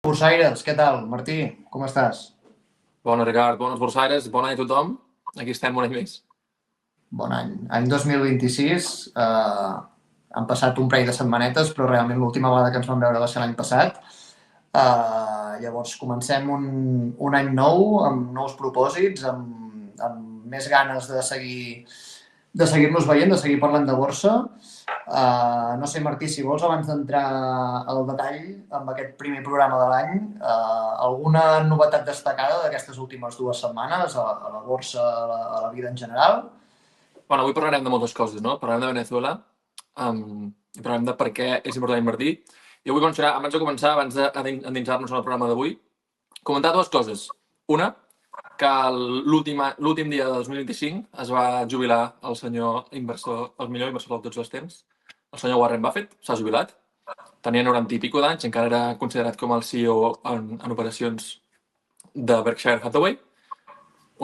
Borsaires, què tal? Martí, com estàs? Bona, Ricard. Bones borsaires. Bon any a tothom. Aquí estem un any més. Bon any. Any 2026. Han passat un parell de setmanetes, però realment l'última vegada que ens vam veure va ser l'any passat. Llavors comencem un any nou, amb nous propòsits, amb més ganes de seguir-nos veient, de seguir parlant de borsa. No sé, Martí, si vols, abans d'entrar al detall amb aquest primer programa de l'any, alguna novetat destacada d'aquestes últimes 2 setmanes a la borsa, a la vida en general? Bueno, avui parlarem de moltes coses, no? Parlarem de Venezuela i parlarem de per què és important invertir. I avui abans d'endinsar-nos en el programa d'avui, comentar dues coses. Una, que l'últim dia de 2025 es va jubilar el senyor inversor, el millor inversor de tots els temps, el senyor Warren Buffett, s'ha jubilat. Tenia 90 i pico d'anys, encara era considerat com el CEO en operacions de Berkshire Hathaway,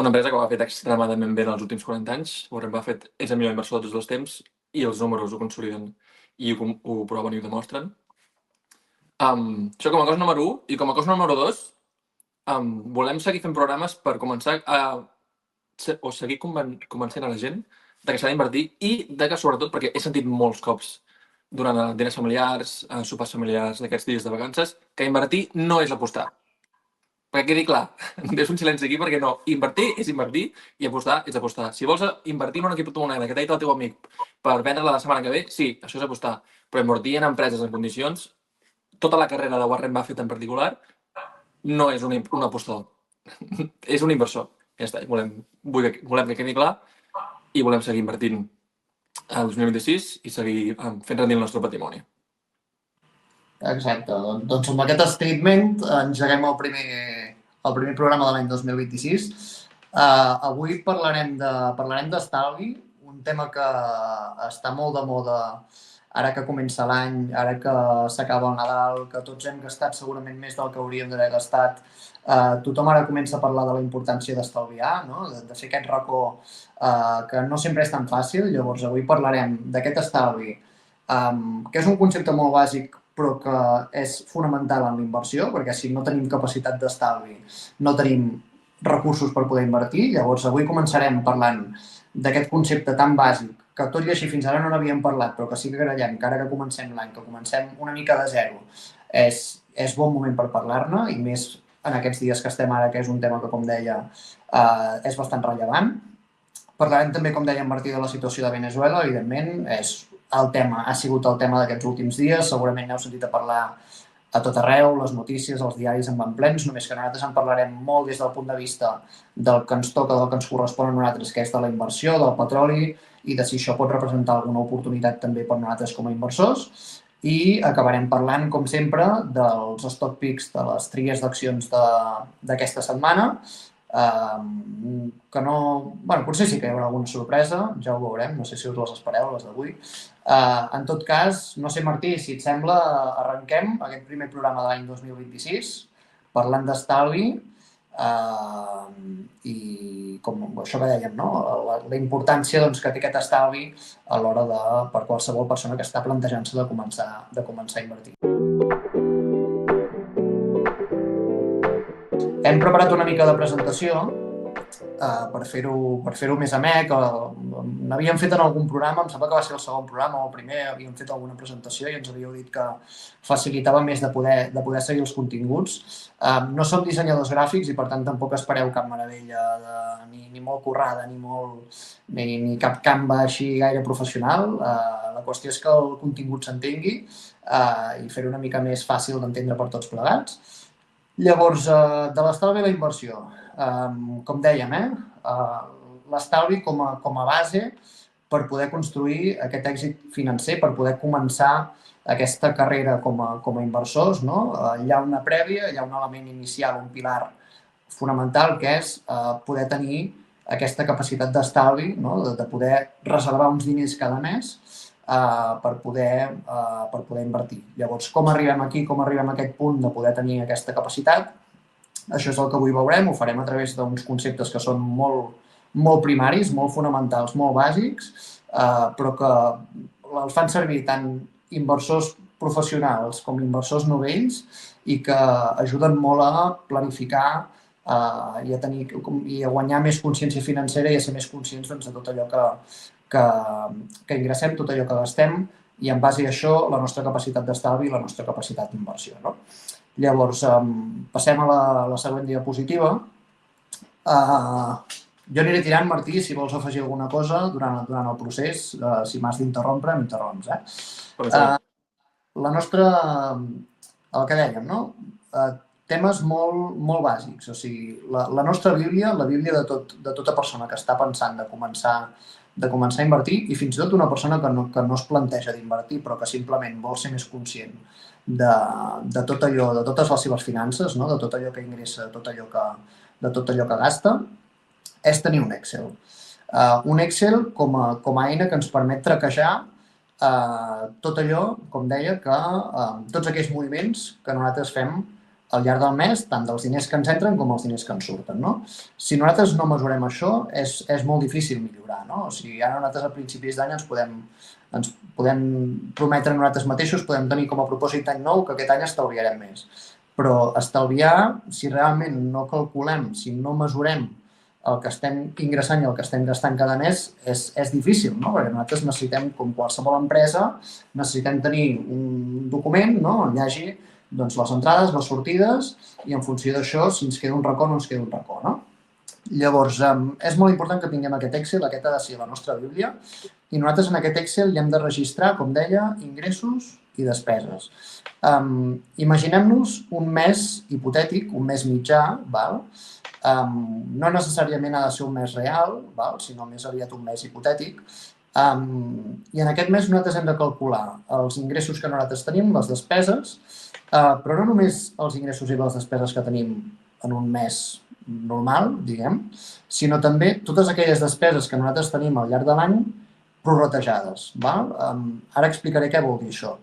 una empresa que ho ha fet extremadament bé en els últims 40 anys. Warren Buffett és el millor inversor de tots els temps i els números ho consoliden i ho proven i ho demostren. Això com a cosa número 1. I com a cosa número 2, volem seguir fent programes per començar o seguir convencent a la gent de que s'ha d'invertir i de que, sobretot, perquè he sentit molts cops durant diners familiars, sopars familiars d'aquests dies de vacances, que invertir no és apostar. Perquè quedi clar, és un silenci aquí perquè no, invertir és invertir i apostar és apostar. Si vols invertir en una criptomoneda que t'ha dit el teu amic per vendre-la la setmana que ve, sí, això és apostar. Però invertir en empreses en condicions, tota la carrera de Warren Buffett en particular, no és un apostador. És un inversor. Ja està, volem que quedi clar i volem seguir invertint el 2026 i seguir fent rendir el nostre patrimoni. Exacte. Doncs amb aquest statement engeguem el primer programa de l'any 2026. Avui parlarem d'estalvi, un tema que està molt de moda ara que comença l'any, ara que s'acaba el Nadal, que tots hem gastat segurament més del que hauríem d'haver gastat. Tothom ara comença a parlar de la importància d'estalviar, no? De fer aquest racó que no sempre és tan fàcil. Llavors avui parlarem d'aquest estalvi, que és un concepte molt bàsic però que és fonamental en l'inversió, perquè si no tenim capacitat d'estalvi, no tenim recursos per poder invertir. Llavors, avui començarem parlant d'aquest concepte tan bàsic, que tot i així fins ara no n'havíem parlat, però que sí que creiem que ara que comencem l'any, que comencem una mica de zero, és bon moment per parlar-ne, i més en aquests dies que estem ara, que és un tema que, com deia, és bastant rellevant. Parlarem també, com deia en Martí, de la situació de Venezuela, evidentment, ha sigut el tema d'aquests últims dies, segurament n'heu sentit a parlar a tot arreu, les notícies, els diaris en van plens, només que nosaltres en parlarem molt des del punt de vista del que ens toca, del que ens correspon a nosaltres, que és de la inversió, del petroli, i de si això pot representar alguna oportunitat també per nosaltres com a inversors. I acabarem parlant, com sempre, dels stock picks de les tries d'accions d'aquesta setmana, que no... Bueno, potser sí que hi haurà alguna sorpresa, ja ho veurem, no sé si us les espereu, les d'avui. En tot cas, no sé, Martí, si et sembla, arrenquem aquest primer programa de l'any 2026 parlant d'estalvi i com això que dèiem, no? La importància que té aquest estalvi a l'hora per qualsevol persona que està plantejant-se de començar a invertir. Hem preparat una mica de presentació per fer-ho més amè, que n'havíem fet en algun programa, em sembla que va ser el segon programa o el primer, havíem fet alguna presentació i ens havíeu dit que facilitava més de poder seguir els continguts. No som dissenyadors gràfics i per tant tampoc espereu cap meravella ni molt currada ni cap Canva així gaire professional. La qüestió és que el contingut s'entengui i fer-ho una mica més fàcil d'entendre per tots plegats. Llavors, de l'estalvi i la inversió, com dèiem, l'estalvi com a base per poder construir aquest èxit financer, per poder començar aquesta carrera com a inversors, no? Hi ha una prèvia, hi ha un element inicial, un pilar fonamental, que és poder tenir aquesta capacitat d'estalvi, no? De poder reservar uns diners cada mes per poder invertir. Llavors, com arribem aquí, com arribem a aquest punt de poder tenir aquesta capacitat? Això és el que avui veurem, ho farem a través d'uns conceptes que són molt primaris, molt fonamentals, molt bàsics, però que els fan servir tant inversors professionals com inversors novells i que ajuden molt a planificar i a guanyar més consciència financera i a ser més conscients de tot allò que ingressem, tot allò que gastem i en base a això la nostra capacitat d'estalvi i la nostra capacitat d'inversió. Llavors, passem a la següent diapositiva. Jo aniré tirant, Martí, si vols afegir alguna cosa durant el procés. Si m'has d'interrompre, m'interromps. La nostra, el que dèiem, no? Temes molt bàsics. O sigui, la nostra Bíblia, la Bíblia de tota persona que està pensant de començar a invertir i fins i tot una persona que no es planteja d'invertir però que simplement vol ser més conscient de tot allò, de totes les seves finances, de tot allò que ingressa, de tot allò que gasta, és tenir un Excel. Un Excel com a eina que ens permet traquejar tot allò, com deia, que tots aquells moviments que nosaltres fem al llarg del mes, tant dels diners que ens entren com els diners que ens surten. Si nosaltres no mesurem això, és molt difícil millorar. O sigui, ara nosaltres a principis d'any ens podem prometre a nosaltres mateixos, podem tenir com a propòsit d'any nou que aquest any estalviarem més. Però estalviar, si realment no calculem, si no mesurem el que estem ingressant i el que estem gastant cada mes, és difícil, perquè nosaltres necessitem, com qualsevol empresa, necessitem tenir un document on hi hagi les entrades, les sortides, i en funció d'això, si ens queda un racó o no ens queda un racó. Llavors, és molt important que tinguem aquest Excel, aquest ha de ser la nostra Bíblia, i nosaltres en aquest Excel hi hem de registrar, com deia, ingressos i despeses. Imaginem-nos un mes hipotètic, un mes mitjà, no necessàriament ha de ser un mes real, sinó més aviat un mes hipotètic, i en aquest mes nosaltres hem de calcular els ingressos que nosaltres tenim, les despeses, però no només els ingressos i les despeses que tenim en un mes normal, diguem, sinó també totes aquelles despeses que nosaltres tenim al llarg de l'any prorratejades. Ara explicaré què vol dir això.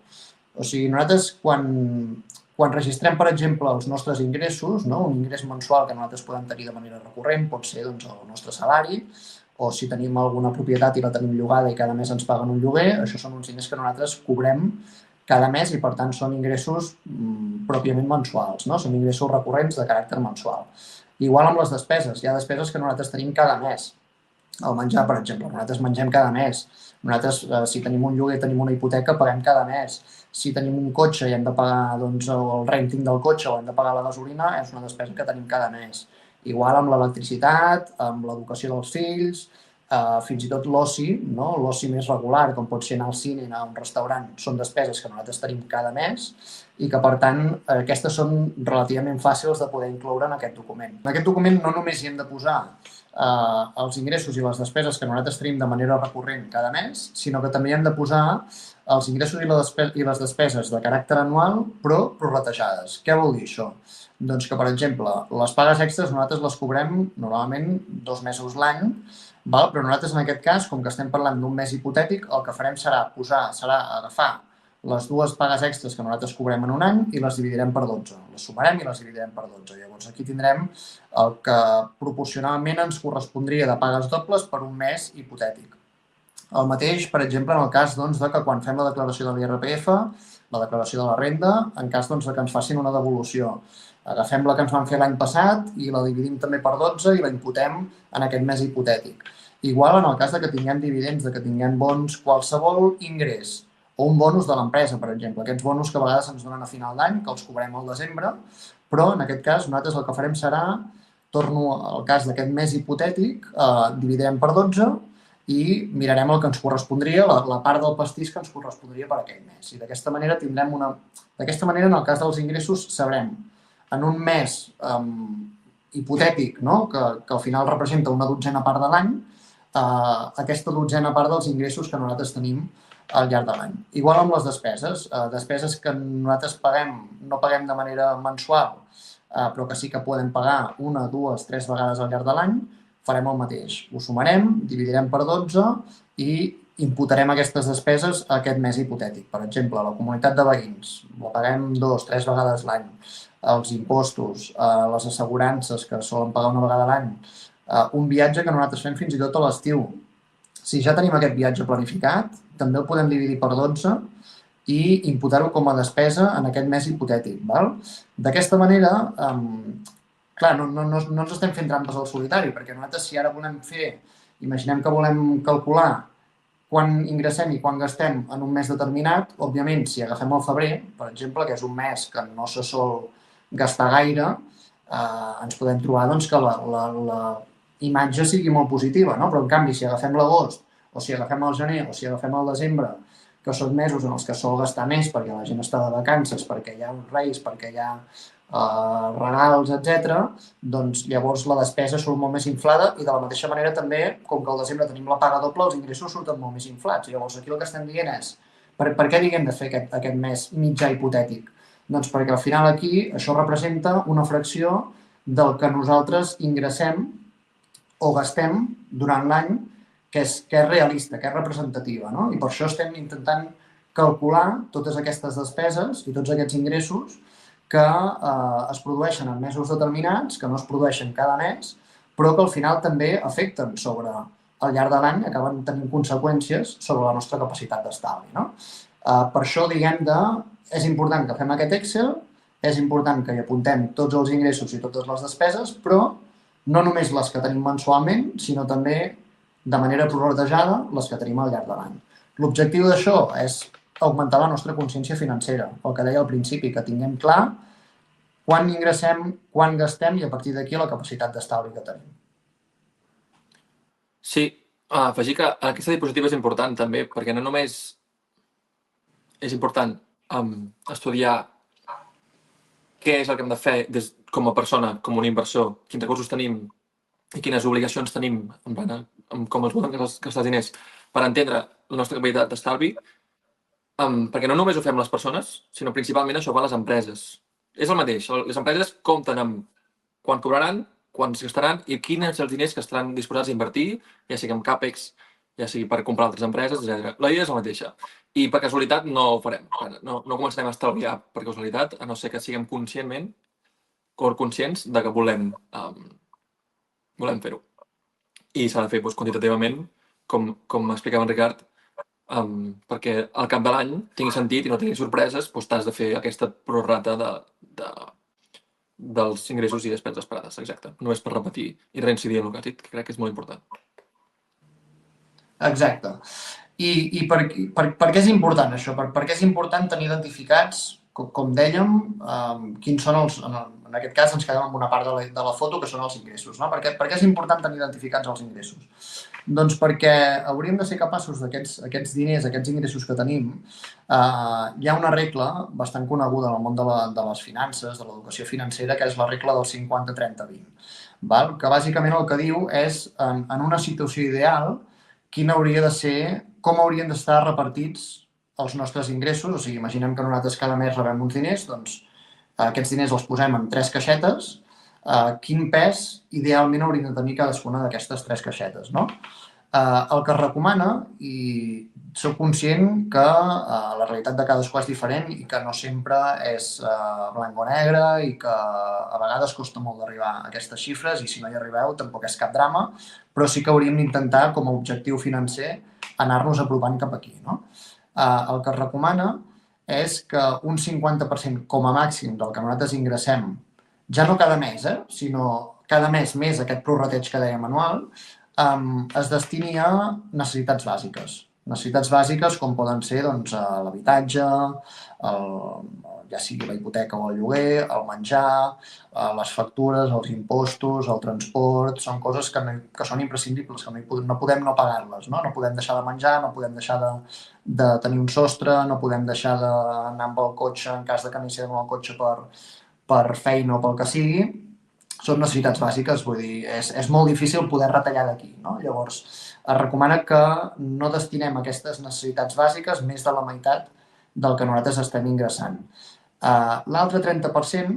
O sigui, nosaltres quan registrem, per exemple, els nostres ingressos, un ingrés mensual que nosaltres podem tenir de manera recurrent, pot ser el nostre salari, o si tenim alguna propietat i la tenim llogada i cada mes ens paguen un lloguer, això són uns diners que nosaltres cobrem cada mes i, per tant, són ingressos pròpiament mensuals, són ingressos recurrents de caràcter mensual. Igual amb les despeses, hi ha despeses que nosaltres tenim cada mes. El menjar, per exemple, nosaltres mengem cada mes. Nosaltres, si tenim un lloguer, tenim una hipoteca, paguem cada mes. Si tenim un cotxe i hem de pagar el renting del cotxe o hem de pagar la gasolina, és una despesa que tenim cada mes. Igual amb l'electricitat, amb l'educació dels fills, fins i tot l'oci, l'oci més regular, com pot ser anar al cine, anar a un restaurant, són despeses que nosaltres tenim cada mes i que, per tant, aquestes són relativament fàcils de poder incloure en aquest document. En aquest document no només hi hem de posar els ingressos i les despeses que nosaltres tenim de manera recurrent cada mes, sinó que també hi hem de posar els ingressos i les despeses de caràcter anual, però prorratejades. Què vol dir això? Doncs que, per exemple, les pagues extres nosaltres les cobrem normalment 2 mesos l'any, però nosaltres en aquest cas, com que estem parlant d'un mes hipotètic, el que farem serà agafar les 2 pagues extres que nosaltres cobrem en un any i les dividirem per 12. Les sumarem i les dividirem per 12. Llavors aquí tindrem el que proporcionalment ens correspondria de pagues dobles per un mes hipotètic. El mateix, per exemple, en el cas que quan fem la declaració de l'IRPF, la declaració de la renda, en cas que ens facin una devolució. Agafem la que ens van fer l'any passat i la dividim també per 12 i la imputem en aquest mes hipotètic. Igual en el cas que tinguem dividends, que tinguem bons, qualsevol ingrés o un bonus de l'empresa, per exemple. Aquests bonus que a vegades ens donen a final d'any, que els cobrem al desembre, però en aquest cas nosaltres el que farem serà, torno al cas d'aquest mes hipotètic, dividirem per 12 i mirarem el que ens correspondria, la part del pastís que ens correspondria per aquell mes. I d'aquesta manera en el cas dels ingressos, sabrem en un mes hipotètic, que al final representa una 12a part de l'any, aquesta 12a part dels ingressos que nosaltres tenim al llarg de l'any. Igual amb les despeses. Despeses que nosaltres no paguem de manera mensual, però que sí que podem pagar 1, 2, 3 vegades al llarg de l'any, farem el mateix. Ho sumarem, dividirem per 12 i imputarem aquestes despeses a aquest mes hipotètic. Per exemple, la comunitat de veïns, la paguem 2, 3 vegades l'any. Els impostos, les assegurances que solen pagar una vegada a l'any, un viatge que nosaltres fem fins i tot a l'estiu. Si ja tenim aquest viatge planificat, també el podem dividir per 12 i imputar-ho com a despesa en aquest mes hipotètic. D'aquesta manera, clar, no ens estem fent trampes al solitari, perquè nosaltres si ara volem imaginem que volem calcular quan ingressem i quan gastem en un mes determinat, òbviament, si agafem el febrer, per exemple, que és un mes que no se sol gastar gaire, ens podem trobar doncs, que la imatge sigui molt positiva, no? Però en canvi, si agafem l'agost, o si agafem el gener, o si agafem el desembre, que són mesos en els que sol gastar més perquè la gent està de vacances, perquè hi ha uns reis, perquè hi ha regals, etc., doncs llavors la despesa surt molt més inflada i de la mateixa manera també, com que al desembre tenim la paga doble, els ingressos surten molt més inflats. Llavors aquí el que estem dient és per què diguem de fer aquest mes mitjà hipotètic? Doncs perquè al final aquí això representa una fracció del que nosaltres ingressem o gastem durant l'any que és realista, que és representativa, no? I per això estem intentant calcular totes aquestes despeses i tots aquests ingressos que es produeixen en mesos determinats, que no es produeixen cada mes, però que al final també afecten sobre al llarg de l'any, acaben tenint conseqüències sobre la nostra capacitat d'estalvi, no? Per això, és important que fem aquest Excel, és important que hi apuntem tots els ingressos i totes les despeses, però no només les que tenim mensualment, sinó també de manera prorratejada les que tenim al llarg de l'any. L'objectiu d'això és augmentar la nostra consciència financera, el que deia al principi, que tinguem clar quan ingressem, quan gastem i a partir d'aquí la capacitat d'estalvi que tenim. Sí, afegir que aquesta diapositiva és important també, perquè no només és important estudiar què és el que hem de fer com a persona, com un inversor, quins recursos tenim i quines obligacions tenim com els volem gastar els diners per entendre la nostra capacitat d'estalvi, perquè no només ho fem les persones, sinó principalment això va a les empreses. És el mateix, les empreses compten amb quan cobraran, quan es gastaran i quins són els diners que estaran disposats a invertir, ja sigui amb CAPEX, ja sigui per comprar altres empreses, etc. La idea és la mateixa. I per casualitat no ho farem. No començarem a estalviar per casualitat, a no ser que siguem conscients de que volem fer-ho. I s'ha de fer quantitativament, com explicava en Ricard, perquè al cap de l'any tingui sentit i no tingui sorpreses, t'has de fer aquesta prorrata dels ingressos i despeses esperades, exacte. No és per repetir i reincidir en el que has dit, que crec que és molt important. Exacte. I per què és important això? Per què és important tenir identificats, com dèiem, quins són en aquest cas ens quedem amb una part de la foto que són els ingressos. No? Per què és important tenir identificats els ingressos? Doncs perquè hauríem de ser capaços d'aquests diners, aquests ingressos que tenim, hi ha una regla bastant coneguda en el món de les finances, de l'educació financera, que és la regla del 50-30-20, que bàsicament el que diu és, en una situació ideal, com haurien d'estar repartits els nostres ingressos, o sigui, imaginem que nosaltres cada mes rebem uns diners, doncs aquests diners els posem en 3 caixetes, quin pes idealment haurien de tenir cadascuna d'aquestes 3 caixetes, no? El que es recomana, i soc conscient que la realitat de cadascú és diferent i que no sempre és blanc o negre i que a vegades costa molt d'arribar a aquestes xifres i si no hi arribeu tampoc és cap drama, però sí que hauríem d'intentar com a objectiu financer anar-nos apropant cap aquí, no? El que es recomana és que un 50% com a màxim del que nosaltres ingressem, ja no cada mes, sinó cada mes més aquest prorrateig que dèiem anual, es destini a necessitats bàsiques. Necessitats bàsiques com poden ser l'habitatge, ja sigui la hipoteca o el lloguer, el menjar, les factures, els impostos, el transport, són coses que són imprescindibles, que no podem no pagar-les, no? No podem deixar de menjar, no podem deixar de tenir un sostre, no podem deixar d'anar amb el cotxe en cas que necessitem el cotxe per feina o pel que sigui. Són necessitats bàsiques, vull dir, és molt difícil poder retallar d'aquí, no? Llavors, es recomana que no destinem a aquestes necessitats bàsiques més de la meitat del que nosaltres estem ingressant. L'altre 30%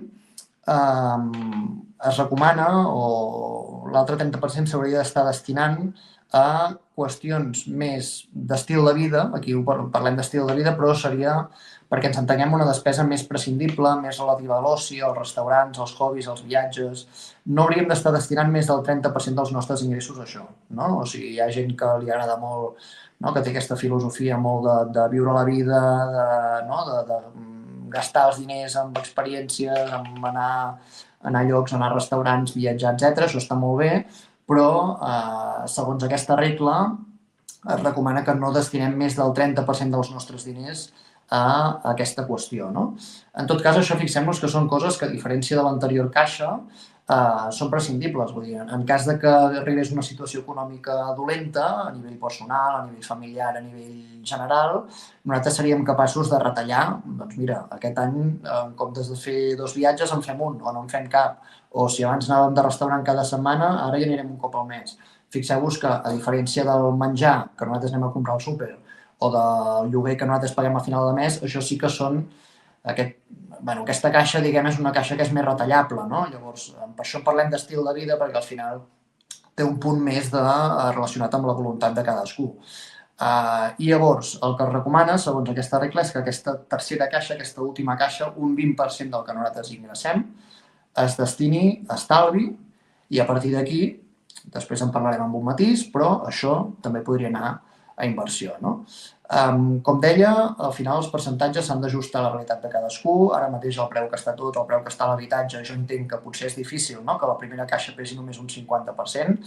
es recomana, o l'altre 30% s'hauria d'estar destinant a qüestions més d'estil de vida, aquí parlem d'estil de vida, però seria perquè ens entenguem una despesa més prescindible, més relativa a l'oci, als restaurants, als hobbies, als viatges. No hauríem d'estar destinant més del 30% dels nostres ingressos a això, no? O sigui, hi ha gent que li agrada molt, no? Que té aquesta filosofia molt de viure la vida, de gastar els diners amb experiències, amb anar a llocs, anar a restaurants, viatjar, etc. Això està molt bé, però segons aquesta regla es recomana que no destinem més del 30% dels nostres diners a aquesta qüestió, no? En tot cas, això fixem-nos que són coses que, a diferència de l'anterior caixa, són prescindibles. Vull dir, en cas de que arribés una situació econòmica dolenta, a nivell personal, a nivell familiar, a nivell general, nosaltres seríem capaços de retallar, doncs mira, aquest any, en comptes de fer 2 viatges, en fem un, o no en fem cap. O si abans anàvem de restaurant cada setmana, ara ja anirem un cop al mes. Fixeu-vos que, a diferència del menjar, que nosaltres anem a comprar al súper, o del lloguer que nosaltres paguem a final de mes, això sí que són... Aquesta caixa, diguem, és una caixa que és més retallable, no? Llavors, per això parlem d'estil de vida, perquè al final té un punt més relacionat amb la voluntat de cadascú. I llavors, el que es recomana, segons aquesta regla, és que aquesta tercera caixa, aquesta última caixa, un 20% del que nosaltres ingressem, es destini a estalvi, i a partir d'aquí, després en parlarem amb un matís, però això també podria anar a inversió, no? Com deia, al final els percentatges s'han d'ajustar a la realitat de cadascú. Ara mateix el preu que està tot, el preu que està l'habitatge, jo entenc que potser és difícil, no? Que la primera caixa pesi només un 50%.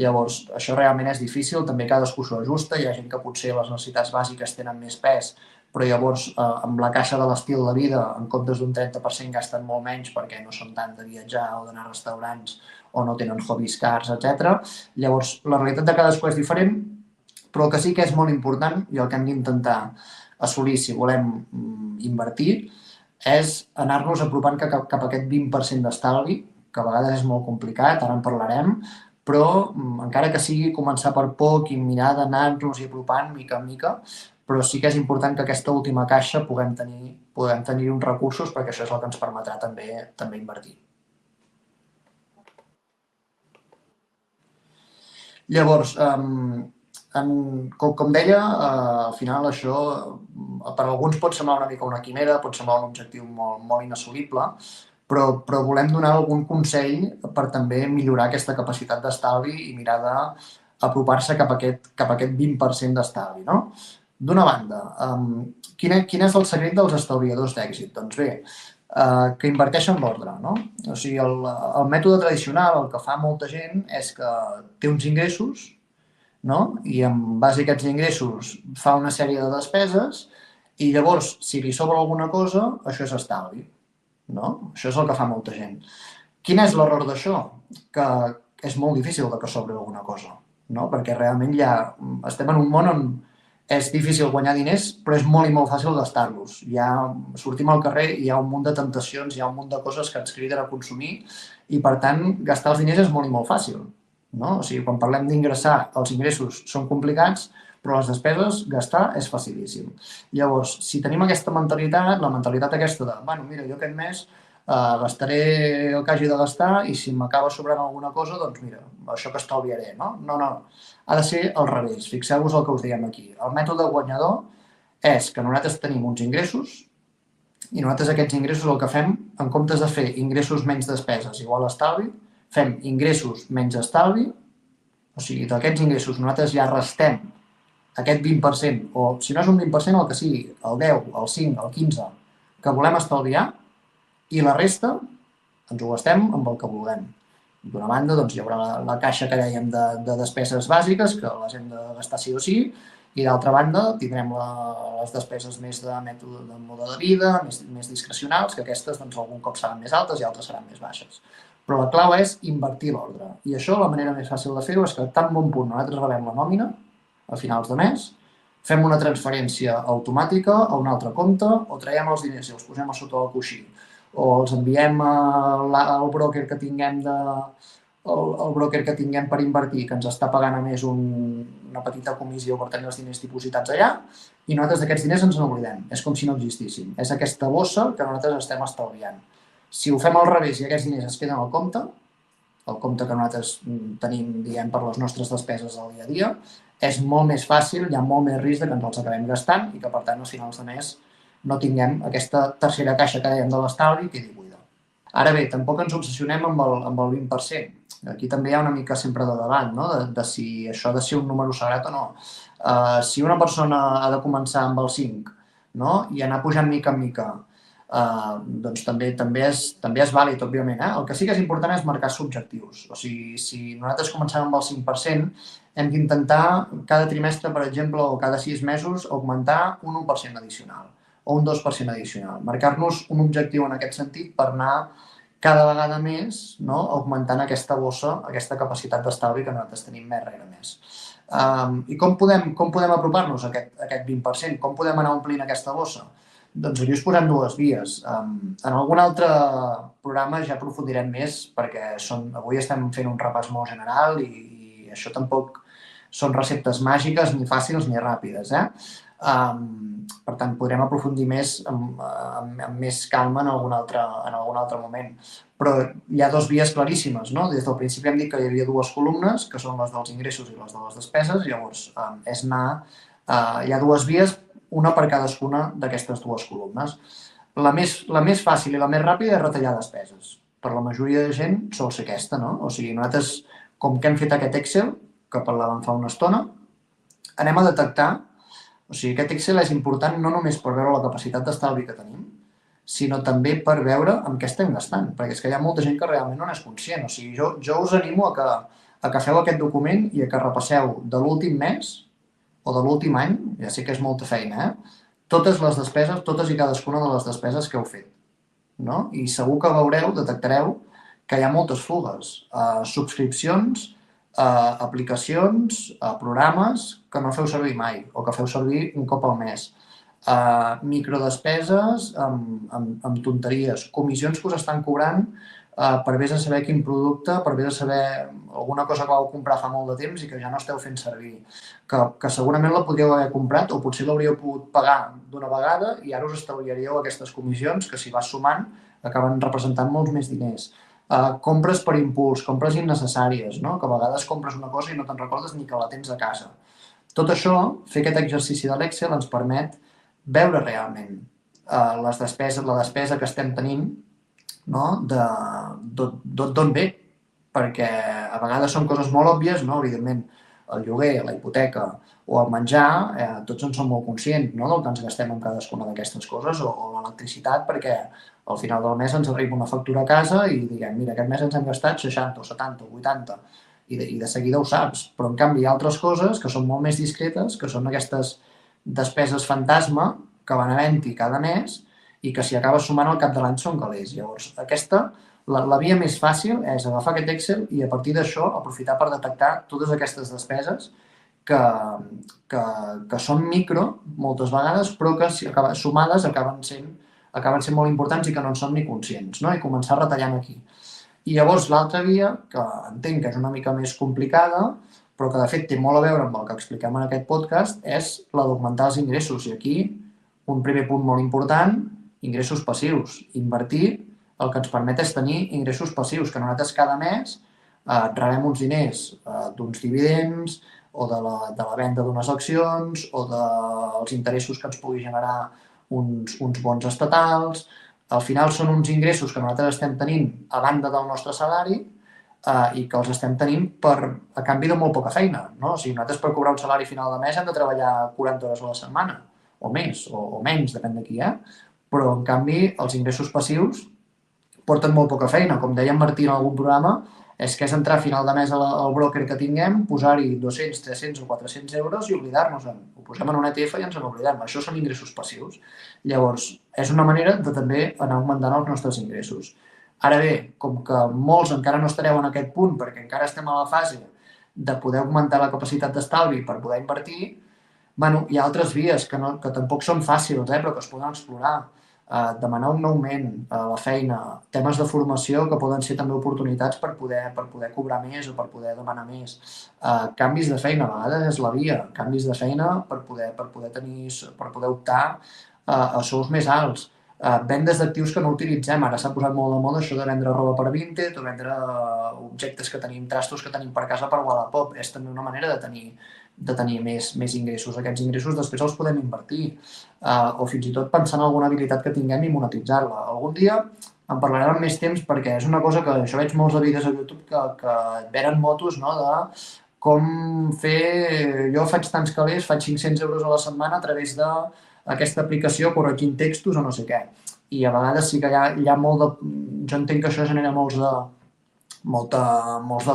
Llavors, això realment és difícil, també cadascú s'ho ajusta. Hi ha gent que potser les necessitats bàsiques tenen més pes, però llavors amb la caixa de l'estil de vida, en comptes d'un 30%, gasten molt menys perquè no són tant de viatjar o d'anar a restaurants o no tenen hobbies cars, etc. Llavors, la realitat de cadascú és diferent, però el que sí que és molt important i el que hem d'intentar assolir si volem invertir és anar-nos apropant cap a aquest 20% d'estalvi, que a vegades és molt complicat, ara en parlarem, però encara que sigui començar per poc i mirar d'anar-nos-hi apropant mica en mica, però sí que és important que aquesta última caixa puguem tenir uns recursos perquè això és el que ens permetrà també invertir. Llavors, com deia, al final això per alguns pot semblar una mica una quimera, pot semblar un objectiu molt inassolible, però volem donar algun consell per també millorar aquesta capacitat d'estalvi i mirar d'apropar-se cap a aquest 20% d'estalvi, no? D'una banda, quin és el secret dels estalviadors d'èxit? Doncs bé, que inverteixen l'ordre, no? O sigui, el mètode tradicional, el que fa molta gent, és que té uns ingressos, no? I en base a aquests ingressos fa una sèrie de despeses i llavors, si li sobra alguna cosa, això és estalvi, no? Això és el que fa molta gent. Quin és l'error d'això? Que és molt difícil que sobri alguna cosa, no? Perquè realment estem en un món on és difícil guanyar diners, però és molt i molt fàcil gastar-los. Sortim al carrer i hi ha un munt de tentacions, hi ha un munt de coses que ens criden a consumir i, per tant, gastar els diners és molt i molt fàcil. No? O sigui, quan parlem d'ingressar, els ingressos són complicats, però les despeses, gastar, és facilíssim. Llavors, si tenim aquesta mentalitat, la mentalitat aquesta de, mira, jo aquest mes gastaré el que hagi de gastar i si m'acaba sobrant alguna cosa, doncs mira, això que estalviaré, no? No. Ha de ser al revés. Fixeu-vos el que us diem aquí. El mètode guanyador és que nosaltres tenim uns ingressos i nosaltres aquests ingressos el que fem, en comptes de fer ingressos menys despeses igual a estalvi, fem ingressos menys estalvi, o sigui, d'aquests ingressos nosaltres ja restem aquest 20%, o si no és un 20%, el que sigui, el 10, el 5, el 15, que volem estalviar, i la resta ens ho gastem amb el que vulguem. D'una banda, doncs, hi haurà la caixa que dèiem de despeses bàsiques, que les hem de gastar sí o sí, i d'altra banda tindrem les despeses més de mètode de mode de vida, més discrecionals, que aquestes doncs, algun cop seran més altes i altres seran més baixes. Però la clau és invertir l'ordre. I això, la manera més fàcil de fer-ho és que tan bon punt nosaltres rebem la nòmina a finals de mes, fem una transferència automàtica a un altre compte o traiem els diners i els posem a sota del coixí o els enviem al broker que tinguem per invertir, que ens està pagant a més una petita comissió per tenir els diners dipositats allà, i nosaltres d'aquests diners ens n'oblidem. És com si no existissin. És aquesta bossa que nosaltres estem estalviant. Si ho fem al revés i aquests diners es queden al compte, el compte que nosaltres tenim, diguem, per les nostres despeses del dia a dia, és molt més fàcil, hi ha molt més risc que ens els acabem gastant i que, per tant, a finals de mes no tinguem aquesta tercera caixa que dèiem de l'estalvi que quedi buida. Ara bé, tampoc ens obsessionem amb el 20%. Aquí també hi ha una mica sempre de debat, no? de si això ha de ser un número sagrat o no. Si una persona ha de començar amb el 5, no? I anar pujant mica en mica, doncs també és vàlid, òbviament. El que sí que és important és marcar objectius. O sigui, si nosaltres comencem amb el 5%, hem d'intentar cada trimestre, per exemple, o cada 6 mesos, augmentar un 1% addicional o un 2% addicional. Marcar-nos un objectiu en aquest sentit per anar cada vegada més, no? Augmentant aquesta bossa, aquesta capacitat d'estalvi que nosaltres tenim més rere més. I com podem apropar-nos a aquest 20%? Com podem anar omplint aquesta bossa? Doncs aquí us posem dues vies. En algun altre programa ja aprofundirem més perquè avui estem fent un repàs molt general i això tampoc són receptes màgiques ni fàcils ni ràpides. Per tant, podrem aprofundir més amb més calma en algun altre moment. Però hi ha dues vies claríssimes, no? Des del principi hem dit que hi havia dues columnes, que són les dels ingressos i les de les despeses, llavors hi ha dues vies, una per cadascuna d'aquestes dues columnes. La més fàcil i la més ràpida és retallar despeses. Per la majoria de gent sol ser aquesta, no? O sigui, nosaltres, com que hem fet aquest Excel, que parlàvem fa una estona, anem a detectar. O sigui, aquest Excel és important no només per veure la capacitat d'estalvi que tenim, sinó també per veure amb què estem gastant, perquè és que hi ha molta gent que realment no n'és conscient. O sigui, jo us animo a que feu aquest document i a que repasseu de l'últim mes o de l'últim any, ja sé que és molta feina, totes les despeses, totes i cadascuna de les despeses que heu fet. No? I segur que detectareu que hi ha moltes fugues, subscripcions, aplicacions, programes que no feu servir mai o que feu servir un cop al mes, microdespeses amb tonteries, comissions que us estan cobrant per vés a saber quin producte, per vés a saber alguna cosa que vau comprar fa molt de temps i que ja no esteu fent servir, que segurament la podríeu haver comprat o potser l'hauríeu pogut pagar d'una vegada i ara us estalviaríeu aquestes comissions que si vas sumant acaben representant molts més diners. Compres per impuls, compres innecessàries, no? Que a vegades compres una cosa i no te'n recordes ni que la tens a casa. Tot això, fer aquest exercici de l'Excel ens permet veure realment la despesa que estem tenint, no? D'on ve, perquè a vegades són coses molt òbvies, no? Evidentment, el lloguer, la hipoteca o el menjar, tots en som molt conscients, no? Del que ens gastem en cadascuna d'aquestes coses, o l'electricitat, perquè al final del mes ens arriba una factura a casa i diguem, mira, aquest mes ens hem gastat 60 o 70 o 80 i de seguida ho saps. Però en canvi hi ha altres coses que són molt més discretes, que són aquestes despeses fantasma que van havent-hi cada mes i que si acabes sumant al cap de l'any són calés. Llavors, la via més fàcil és agafar aquest Excel i a partir d'això aprofitar per detectar totes aquestes despeses que són micro moltes vegades, però que si sumades acaben sent molt importants i que no en som ni conscients, no? I començar retallant aquí. I llavors l'altra via, que entenc que és una mica més complicada, però que de fet té molt a veure amb el que expliquem en aquest podcast, és la d'augmentar els ingressos. I aquí, un primer punt molt important, ingressos passius. Invertir el que ens permet és tenir ingressos passius, que nosaltres cada mes rebem uns diners d'uns dividends o de la venda d'unes accions o dels interessos que ens pugui generar uns bons estatals. Al final són uns ingressos que nosaltres estem tenint a banda del nostre salari i que els estem tenint a canvi de molt poca feina. No? O sigui, nosaltres per cobrar un salari final de mes hem de treballar 40 hores a la setmana, o més, o menys, depèn de qui, però en canvi els ingressos passius porten molt poca feina. Com deia en Martí en algun programa, és que és entrar a final de mes al broker que tinguem, posar-hi 200, 300 o 400 euros i oblidar-nos-en. Ho posem en un ETF i ens en oblidem. Això són ingressos passius. Llavors, és una manera de també anar augmentant els nostres ingressos. Ara bé, com que molts encara no estareu en aquest punt perquè encara estem a la fase de poder augmentar la capacitat d'estalvi per poder invertir, hi ha altres vies que tampoc són fàcils, però que es poden explorar. Demanar un augment a la feina, temes de formació que poden ser també oportunitats per poder cobrar més o per poder demanar més. Canvis de feina, a vegades és la via, canvis de feina per poder optar a sous més alts. Vendes d'actius que no utilitzem. Ara s'ha posat molt de moda això de vendre roba per Vinted o vendre objectes que tenim, trastos que tenim per casa per Wallapop. És també una manera de tenir més ingressos. Aquests ingressos després els podem invertir o fins i tot pensar en alguna habilitat que tinguem i monetitzar-la. Algun dia en parlarem amb més temps perquè és una cosa que jo veig molts de vídeos a YouTube que et venen motos, no?, de com fer... Jo faig tants calés, faig 500 euros a la setmana a través d'aquesta aplicació corregint textos o no sé què. I a vegades sí que hi ha molt de... Jo entenc que això genera molts de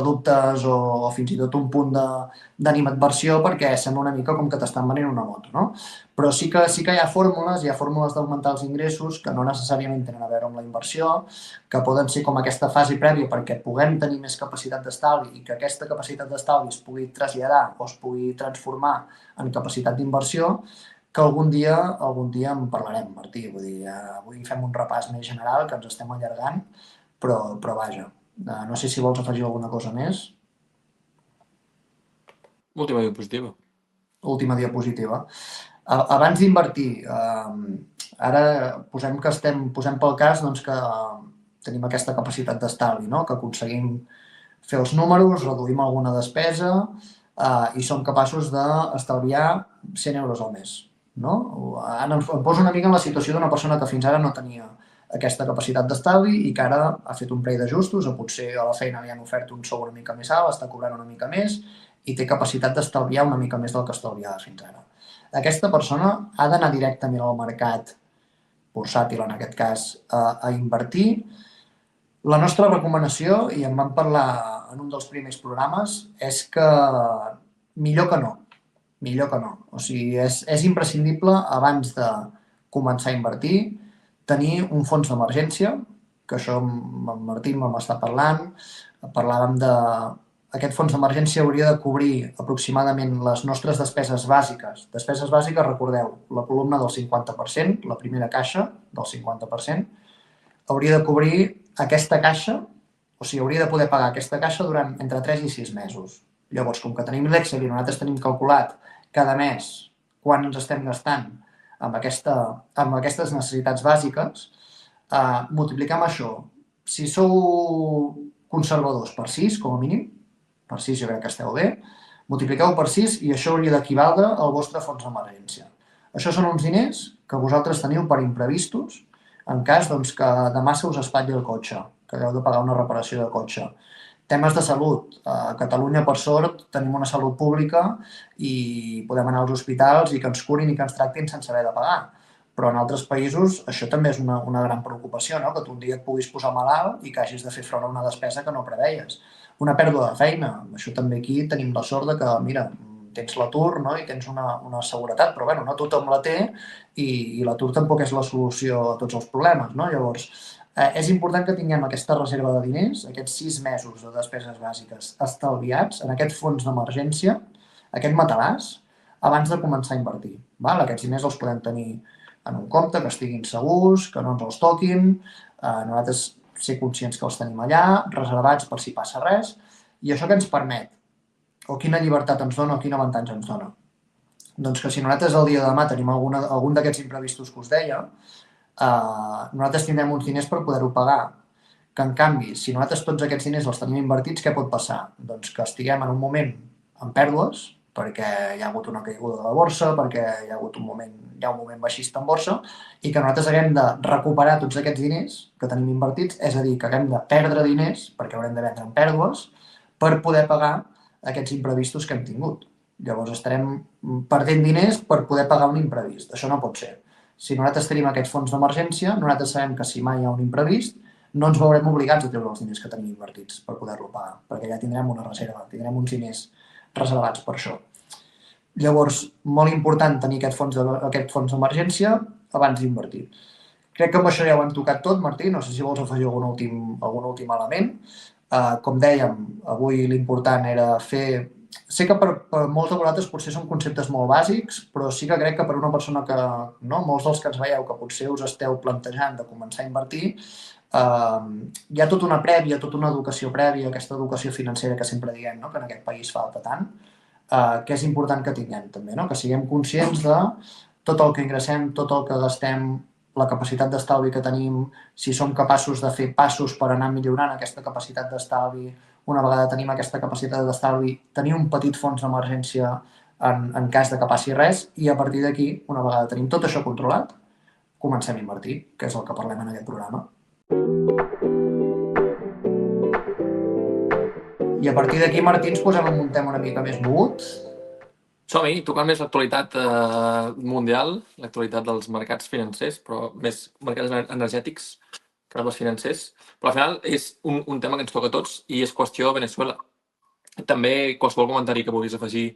dubtes o fins i tot un punt d'animadversió perquè sembla una mica com que t'estan venent una moto, no? Però sí que hi ha fórmules d'augmentar els ingressos que no necessàriament tenen a veure amb la inversió, que poden ser com aquesta fase prèvia perquè puguem tenir més capacitat d'estalvi i que aquesta capacitat d'estalvi es pugui traslladar o es pugui transformar en capacitat d'inversió, que algun dia en parlarem, Martí. Vull dir, avui fem un repàs més general, que ens estem allargant, però vaja. No sé si vols afegir alguna cosa més. Última diapositiva. Última diapositiva. Abans d'invertir, ara posem pel cas doncs, que tenim aquesta capacitat d'estalvi, no? Que aconseguim fer els números, reduïm alguna despesa i som capaços d'estalviar 100 euros al mes. No? Ara em poso una mica en la situació d'una persona que fins ara no tenia aquesta capacitat d'estalvi i que ara ha fet un parell d'ajustos, o potser a la feina li han ofert un sou una mica més alt, està cobrant una mica més i té capacitat d'estalviar una mica més del que estalviava fins ara. Aquesta persona ha d'anar directament al mercat bursàtil, en aquest cas, a invertir. La nostra recomanació, i en vam parlar en un dels primers programes, és que millor que no. Millor que no. O sigui, és imprescindible, abans de començar a invertir, tenir un fons d'emergència, que això amb en Martí vam estar parlant, parlàvem de... Aquest fons d'emergència hauria de cobrir aproximadament les nostres despeses bàsiques. Despeses bàsiques, recordeu, la columna del 50%, la primera caixa del 50%, hauria de cobrir aquesta caixa, o sigui, hauria de poder pagar aquesta caixa durant entre 3 i 6 mesos. Llavors, com que tenim l'Excel i nosaltres tenim calculat cada mes quan ens estem gastant amb aquestes necessitats bàsiques, multipliquem això. Si sou conservadors per 6, com a mínim, per 6 jo crec que esteu bé, multipliqueu per 6 i això hauria d'equivaldre al vostre fons d'emergència. Això són uns diners que vosaltres teniu per imprevistos en cas que demà se us espatlli el cotxe, que haureu de pagar una reparació de cotxe. Temes de salut. A Catalunya, per sort, tenim una salut pública i podem anar als hospitals i que ens curin i que ens tractin sense haver de pagar. Però en altres països això també és una gran preocupació, no? Que tu un dia et puguis posar malalt i que hagis de fer front a una despesa que no preveies. Una pèrdua de feina. Això també aquí tenim la sort de que, mira, tens l'atur, no? I tens una seguretat, però bueno, no tothom la té i l'atur tampoc és la solució a tots els problemes, no? Llavors, és important que tinguem aquesta reserva de diners, aquests 6 mesos de despeses bàsiques estalviats en aquest fons d'emergència, aquest matalàs, abans de començar a invertir. Aquests diners els podem tenir en un compte, que estiguin segurs, que no ens els toquin, nosaltres ser conscients que els tenim allà, reservats per si passa res, i això què ens permet? O quina llibertat ens dona o quin avantatge ens dona? Doncs que si nosaltres el dia de demà tenim algun d'aquests imprevistos que us deia, nosaltres tindrem uns diners per poder-ho pagar. Que en canvi, si nosaltres tots aquests diners els tenim invertits, què pot passar? Doncs que estiguem en un moment amb pèrdues, perquè hi ha hagut una caiguda de la borsa, perquè hi ha un moment baixista en borsa, i que nosaltres haguem de recuperar tots aquests diners que tenim invertits, és a dir, que haguem de perdre diners, perquè haurem de vendre en pèrdues, per poder pagar aquests imprevistos que hem tingut. Llavors estarem perdent diners per poder pagar un imprevist. Això no pot ser. Si nosaltres tenim aquests fons d'emergència, nosaltres sabem que si mai hi ha un imprevist, no ens veurem obligats a treure els diners que tenim invertits per poder-lo pagar, perquè ja tindrem una reserva, tindrem uns diners reservats per això. Llavors, molt important tenir aquest fons d'emergència abans d'invertir. Crec que amb això ja ho hem tocat tot, Martí, no sé si vols afegir algun últim element. Com dèiem, avui l'important era fer... Sé que per molts de vosaltres potser són conceptes molt bàsics, però sí que crec que per una persona que, no, molts dels que ens veieu, que potser us esteu plantejant de començar a invertir, hi ha tota una prèvia, tota una educació prèvia, aquesta educació financera que sempre diem, no? Que en aquest país falta tant, que és important que tinguem també, no? Que siguem conscients de tot el que ingressem, tot el que gastem, la capacitat d'estalvi que tenim, si som capaços de fer passos per anar millorant aquesta capacitat d'estalvi, una vegada tenim aquesta capacitat d'estalvi, tenir un petit fons d'emergència en cas de que passi res, i a partir d'aquí, una vegada tenim tot això controlat, comencem a invertir, que és el que parlem en aquest programa. I a partir d'aquí, Martí, ens posem en un tema una mica més mogut. Som-hi, tocant més l'actualitat mundial, l'actualitat dels mercats financers, però més mercats energètics que no els financers. Però al final és un tema que ens toca a tots i és qüestió de Venezuela. També qualsevol comentari que vulguis afegir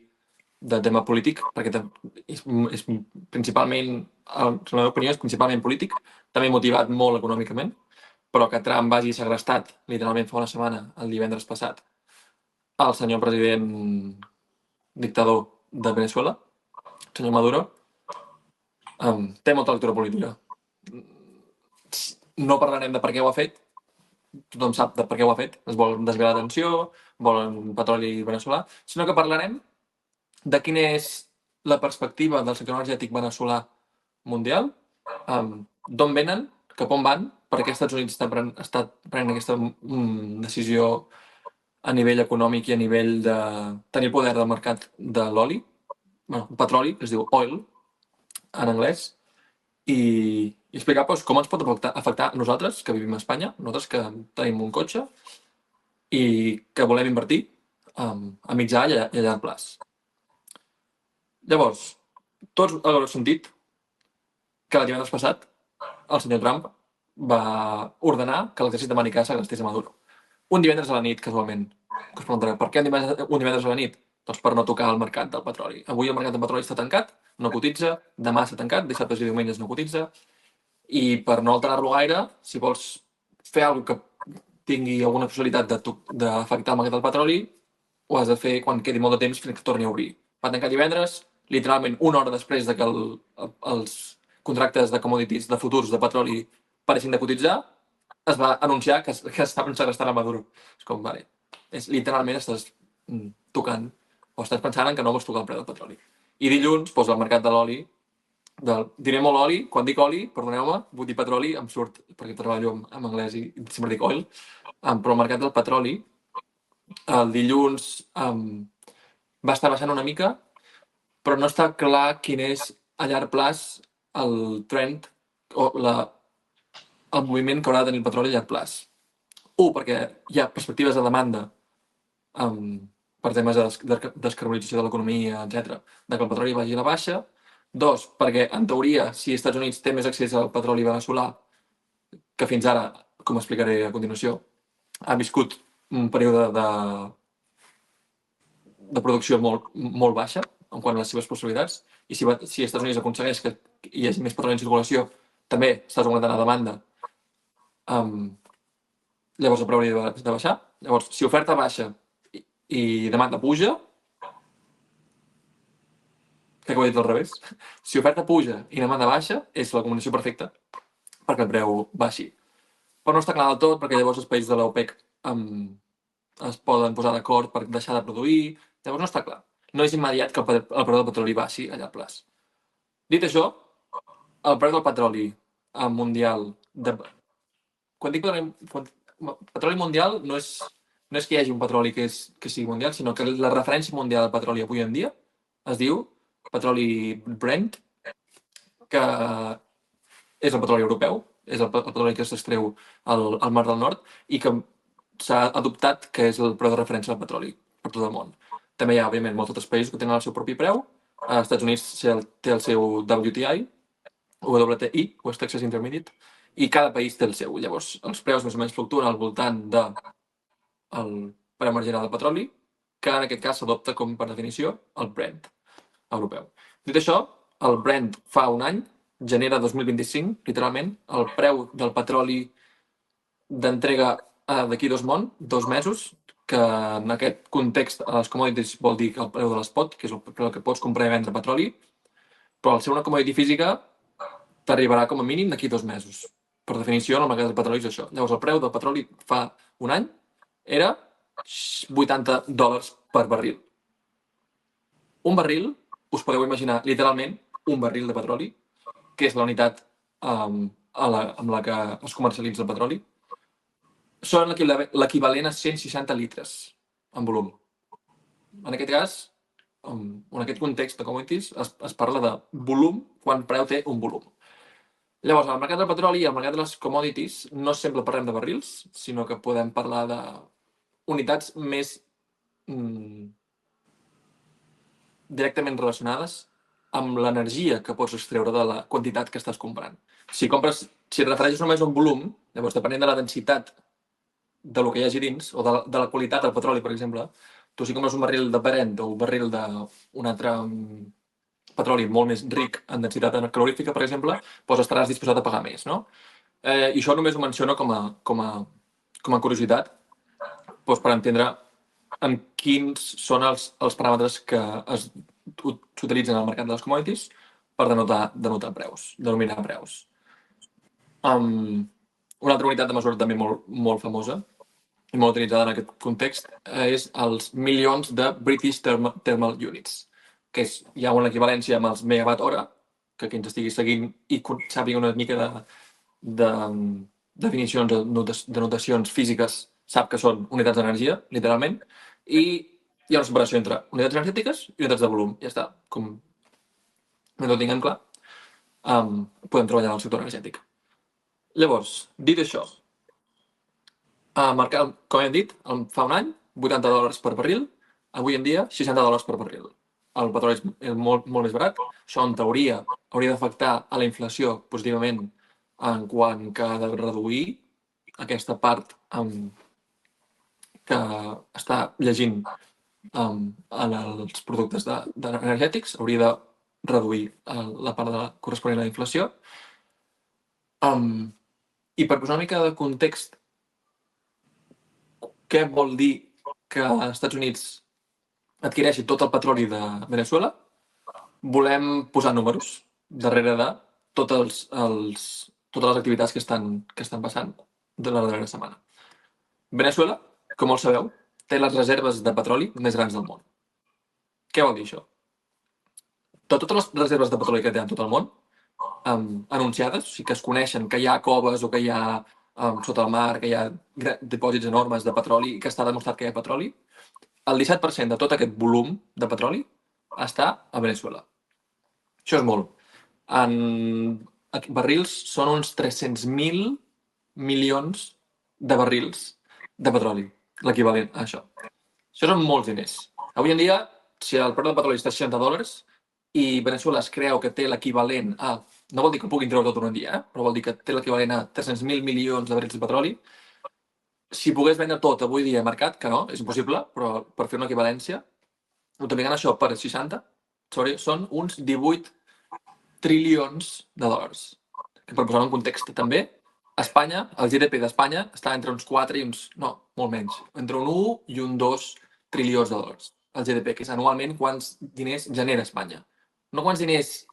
de tema polític, perquè és principalment, en la meva opinió, és principalment polític, també motivat molt econòmicament, però que Trump vagi segrestat, literalment fa una setmana, el divendres passat, el senyor president dictador de Venezuela, el senyor Maduro, té molta lectura política. No parlarem de per què ho ha fet, tothom sap de per què ho ha fet, es vol desviar l'atenció, volen petroli veneçolà, sinó que parlarem de quina és la perspectiva del sector energètic veneçolà mundial, d'on venen, cap on van, per què els Estats Units està prenent aquesta decisió a nivell econòmic i a nivell de tenir poder del mercat de l'oli, petroli, que es diu oil en anglès, i explicar com ens pot afectar a nosaltres, que vivim a Espanya, nosaltres que tenim un cotxe i que volem invertir a mitjà i a llarg plaç. Llavors, tots haureu sentit que el divendres passat el senyor Trump va ordenar que l'exèrcit americà segrestés a Maduro. Un divendres a la nit, casualment. Que us preguntareu, per què un divendres a la nit? Doncs per no tocar el mercat del petroli. Avui el mercat del petroli està tancat, no cotitza, demà està tancat, dissabtes i diumenges no cotitza, i per no alterar-lo gaire, si vols fer alguna que tingui alguna possibilitat d'afectar el mercat del petroli, ho has de fer quan quedi molt de temps fins que torni a obrir. Va tancar divendres, literalment una hora després de que els contractes de commodities, de futurs de petroli paressin de cotitzar, es va anunciar que estaven segrestant a Maduro. És com, vale, literalment estàs tocant, o estàs pensant en que no vols tocar el preu del petroli. I dilluns, doncs, el mercat de l'oli, diré molt oli, quan dic oli, perdoneu-me, vull dir petroli, em surt, perquè treballo en anglès i sempre dic oil, però el mercat del petroli, el dilluns va estar baixant una mica, però no està clar quin és a llarg plaç el trend o el moviment que haurà de tenir el petroli a llarg plaç. Perquè hi ha perspectives de demanda per temes de descarbonització de l'economia, etc., de que el petroli vagi a la baixa. 2, perquè, en teoria, si els Estats Units té més accés al petroli veneçolà, que fins ara, com explicaré a continuació, ha viscut un període de producció molt baixa en quant a les seves possibilitats, i si els Estats Units aconsegueix que hi hagi més petroli en circulació, també estàs augmentant la demanda. Llavors el preu hauria de baixar. Llavors, si oferta baixa i demanda puja, crec que ho he dit al revés, si oferta puja i demanda baixa, és la combinació perfecta perquè el preu baixi. Però no està clar del tot, perquè llavors els països de l'OPEC es poden posar d'acord per deixar de produir, llavors no està clar. No és immediat que el preu del petroli baixi a llarg plaç. Dit això, el preu del petroli mundial, quan dic petroli mundial, no és que hi hagi un petroli que sigui mundial, sinó que la referència mundial del petroli avui en dia es diu petroli Brent, que és el petroli europeu, és el petroli que s'extreu al Mar del Nord i que s'ha adoptat que és el preu de referència del petroli per tot el món. També hi ha, òbviament, molts altres països que tenen el seu propi preu. Els Estats Units té el seu WTI, WTI, West Texas Intermediate, i cada país té el seu. Llavors, els preus més o menys fluctuen al voltant del preu marginal del petroli, que en aquest cas s'adopta com, per definició, el Brent europeu. Dit això, el Brent fa un any, gener de 2025, literalment, el preu del petroli d'entrega d'aquí 2 mesos, que en aquest context a les commodities vol dir que el preu de l'espot, que és el preu que pots comprar i vendre petroli, però al ser una commodity física t'arribarà com a mínim d'aquí 2 mesos. Per definició, en el mercat del petroli és això. Llavors, el preu del petroli fa un any era $80 per barril. Un barril, us podeu imaginar literalment un barril de petroli, que és la unitat amb la que es comercialitza el petroli són l'equivalent a 160 litres en volum. En aquest cas, en aquest context de commodities, es parla de volum quan preu té un volum. Llavors, al mercat del petroli i al mercat de les commodities no sempre parlem de barrils, sinó que podem parlar d'unitats més directament relacionades amb l'energia que pots extreure de la quantitat que estàs comprant. Si et refereixes només a un volum, llavors, depenent de la densitat de lo que hi hagi dins, o de la qualitat del petroli, per exemple, tu si compres un barril de Brent o un barril d'un altre petroli molt més ric en densitat calorífica, per exemple, doncs estaràs disposat a pagar més, no? I això només ho menciono com a curiositat, doncs per entendre en quins són els paràmetres que s'utilitzen al mercat de les commodities per denotar preus, denominar preus. Una altra unitat de mesura també molt famosa i molt utilitzada en aquest context és els milions de British Thermal Units, que hi ha una equivalència amb els megawatt hora, que qui ens estigui seguint i sàpiga una mica de definicions, de notacions físiques, sap que són unitats d'energia, literalment, i hi ha una separació entre unitats energètiques i unitats de volum. Ja està. Com no ho tinguem clar, podem treballar en el sector energètic. Llavors, dit això, com hem dit, fa un any, $80 per barril, avui en dia $60 per barril. El petroli és molt més barat. Això, en teoria, hauria d'afectar a la inflació positivament en quant que ha de reduir aquesta part que està llegint en els productes energètics. Hauria de reduir la part corresponent a la inflació. I per posar una mica de context, què vol dir que els Estats Units adquireixi tot el petroli de Veneçuela? Volem posar números darrere de totes les activitats que estan passant de la darrera setmana. Veneçuela, com molt sabeu, té les reserves de petroli més grans del món. Què vol dir això? De totes les reserves de petroli que té en tot el món, anunciades, o sigui que es coneixen que hi ha coves o que hi ha sota el mar, que hi ha dipòsits enormes de petroli i que està demostrat que hi ha petroli, el 17% de tot aquest volum de petroli està a Veneçuela. Això és molt. En barrils són uns 300.000 milions de barrils de petroli, l'equivalent a això. Això són molts diners. Avui en dia, si el preu del petroli està a $60 i Veneçuela es creu que té l'equivalent a, no vol dir que puguin treure tot en un dia, però vol dir que té l'equivalent a 300.000 milions de barrils de petroli, si pogués vendre tot avui dia al mercat, que no, és impossible, però per fer una equivalència, multiplicant això per 60, són uns 18 trilions de dòlars. Que per posar en context també, Espanya, el GDP d'Espanya està entre uns 4 i uns, no, molt menys, entre un 1 i un 2 trilions de dòlars. El GDP, que és anualment quants diners genera Espanya. No quants diners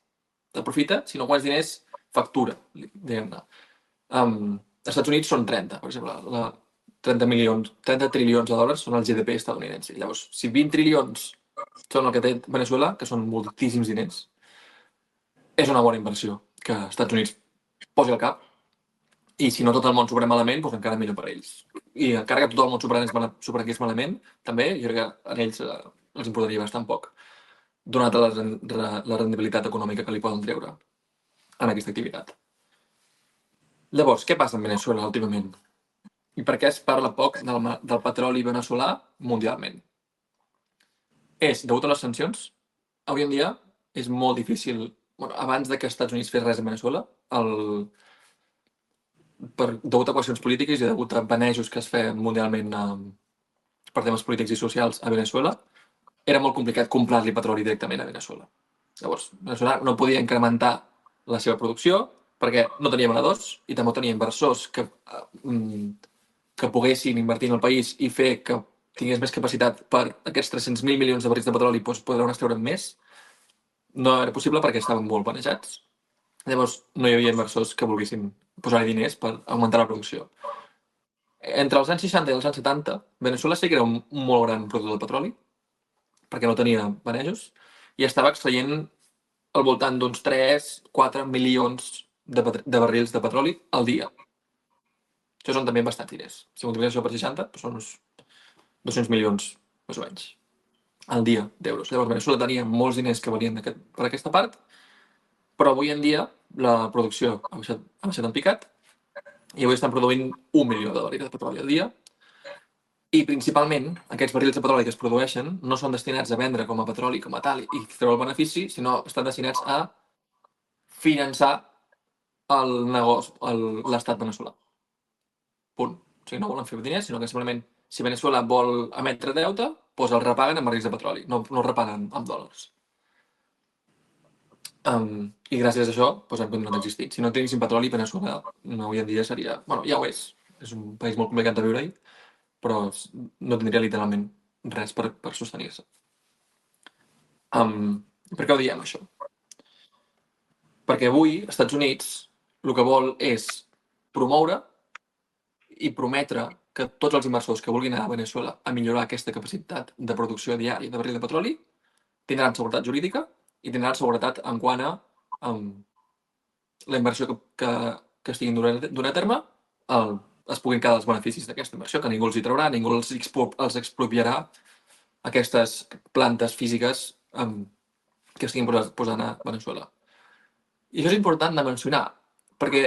aprofita, sinó quants diners factura, diguem-ne. Els Estats Units són 30, per exemple, 30 trilions de dòlars són el GDP estadounidense. Llavors, si 20 trilions són el que té Veneçuela, que són moltíssims diners, és una bona inversió que els Estats Units posi al cap, i si no tot el món s'ho pren malament, doncs encara millor per ells. I encara que tot el món s'ho prengués malament, també, jo crec que a ells els importaria bastant poc, donat la rendibilitat econòmica que li poden treure en aquesta activitat. Llavors, què passa en Veneçuela últimament? I per què es parla poc del petroli veneçolà mundialment? És degut a les sancions. Avui en dia és molt difícil, abans de que els Estats Units fes res a Veneçuela, degut a qüestions polítiques i degut a banejos que es feien mundialment per temes polítics i socials a Veneçuela, era molt complicat comprar-li petroli directament a Veneçuela. Llavors, Veneçuela no podia incrementar la seva producció perquè no tenia venedors i també tenia inversors que poguessin invertir en el país i fer que tingués més capacitat per aquests 300.000 milions de barrils de petroli poder extreure més. No era possible perquè estaven molt planejats. Llavors, no hi havia inversors que volguessin posar-hi diners per augmentar la producció. Entre els anys 60 i els anys 70, Veneçuela sí que era un molt gran productor de petroli, perquè no tenia banejos, i estava extraient al voltant d'uns 3-4 milions de barrils de petroli al dia. Això són també bastants diners. Si multipliques això per 60, doncs són uns 200 milions, més o menys, al dia d'euros. Llavors, Veneçuela tenia molts diners que venien per aquesta part, però avui en dia la producció ha baixat en picat i avui estan produint 1 milió de barrils de petroli al dia. I principalment aquests barrils de petroli que es produeixen no són destinats a vendre com a petroli, com a tal, i treure el benefici, sinó estan destinats a finançar el negoci, l'estat veneçolà. Punt. O sigui, no volen fer diners, sinó que simplement, si Veneçuela vol emetre deute, doncs el repaguen amb barrils de petroli, no el repaguen amb dòlars. I gràcies a això doncs han continuat existint. Si no tinguéssim petroli, Veneçuela avui en dia seria... Bueno, ja ho és un país molt complicat de viure-hi, però no tindria literalment res per sostenir-se. Per què ho diem, això? Perquè avui, als Estats Units, el que vol és promoure i prometre que tots els inversors que vulguin anar a Veneçuela a millorar aquesta capacitat de producció diària de barril de petroli tindran seguretat jurídica i tindran seguretat en quant a la inversió que estiguin donant a terme es puguin quedar els beneficis d'aquesta inversió, que ningú els hi traurà, ningú els expropiarà aquestes plantes físiques que estiguin posant a Veneçuela. I això és important de mencionar, perquè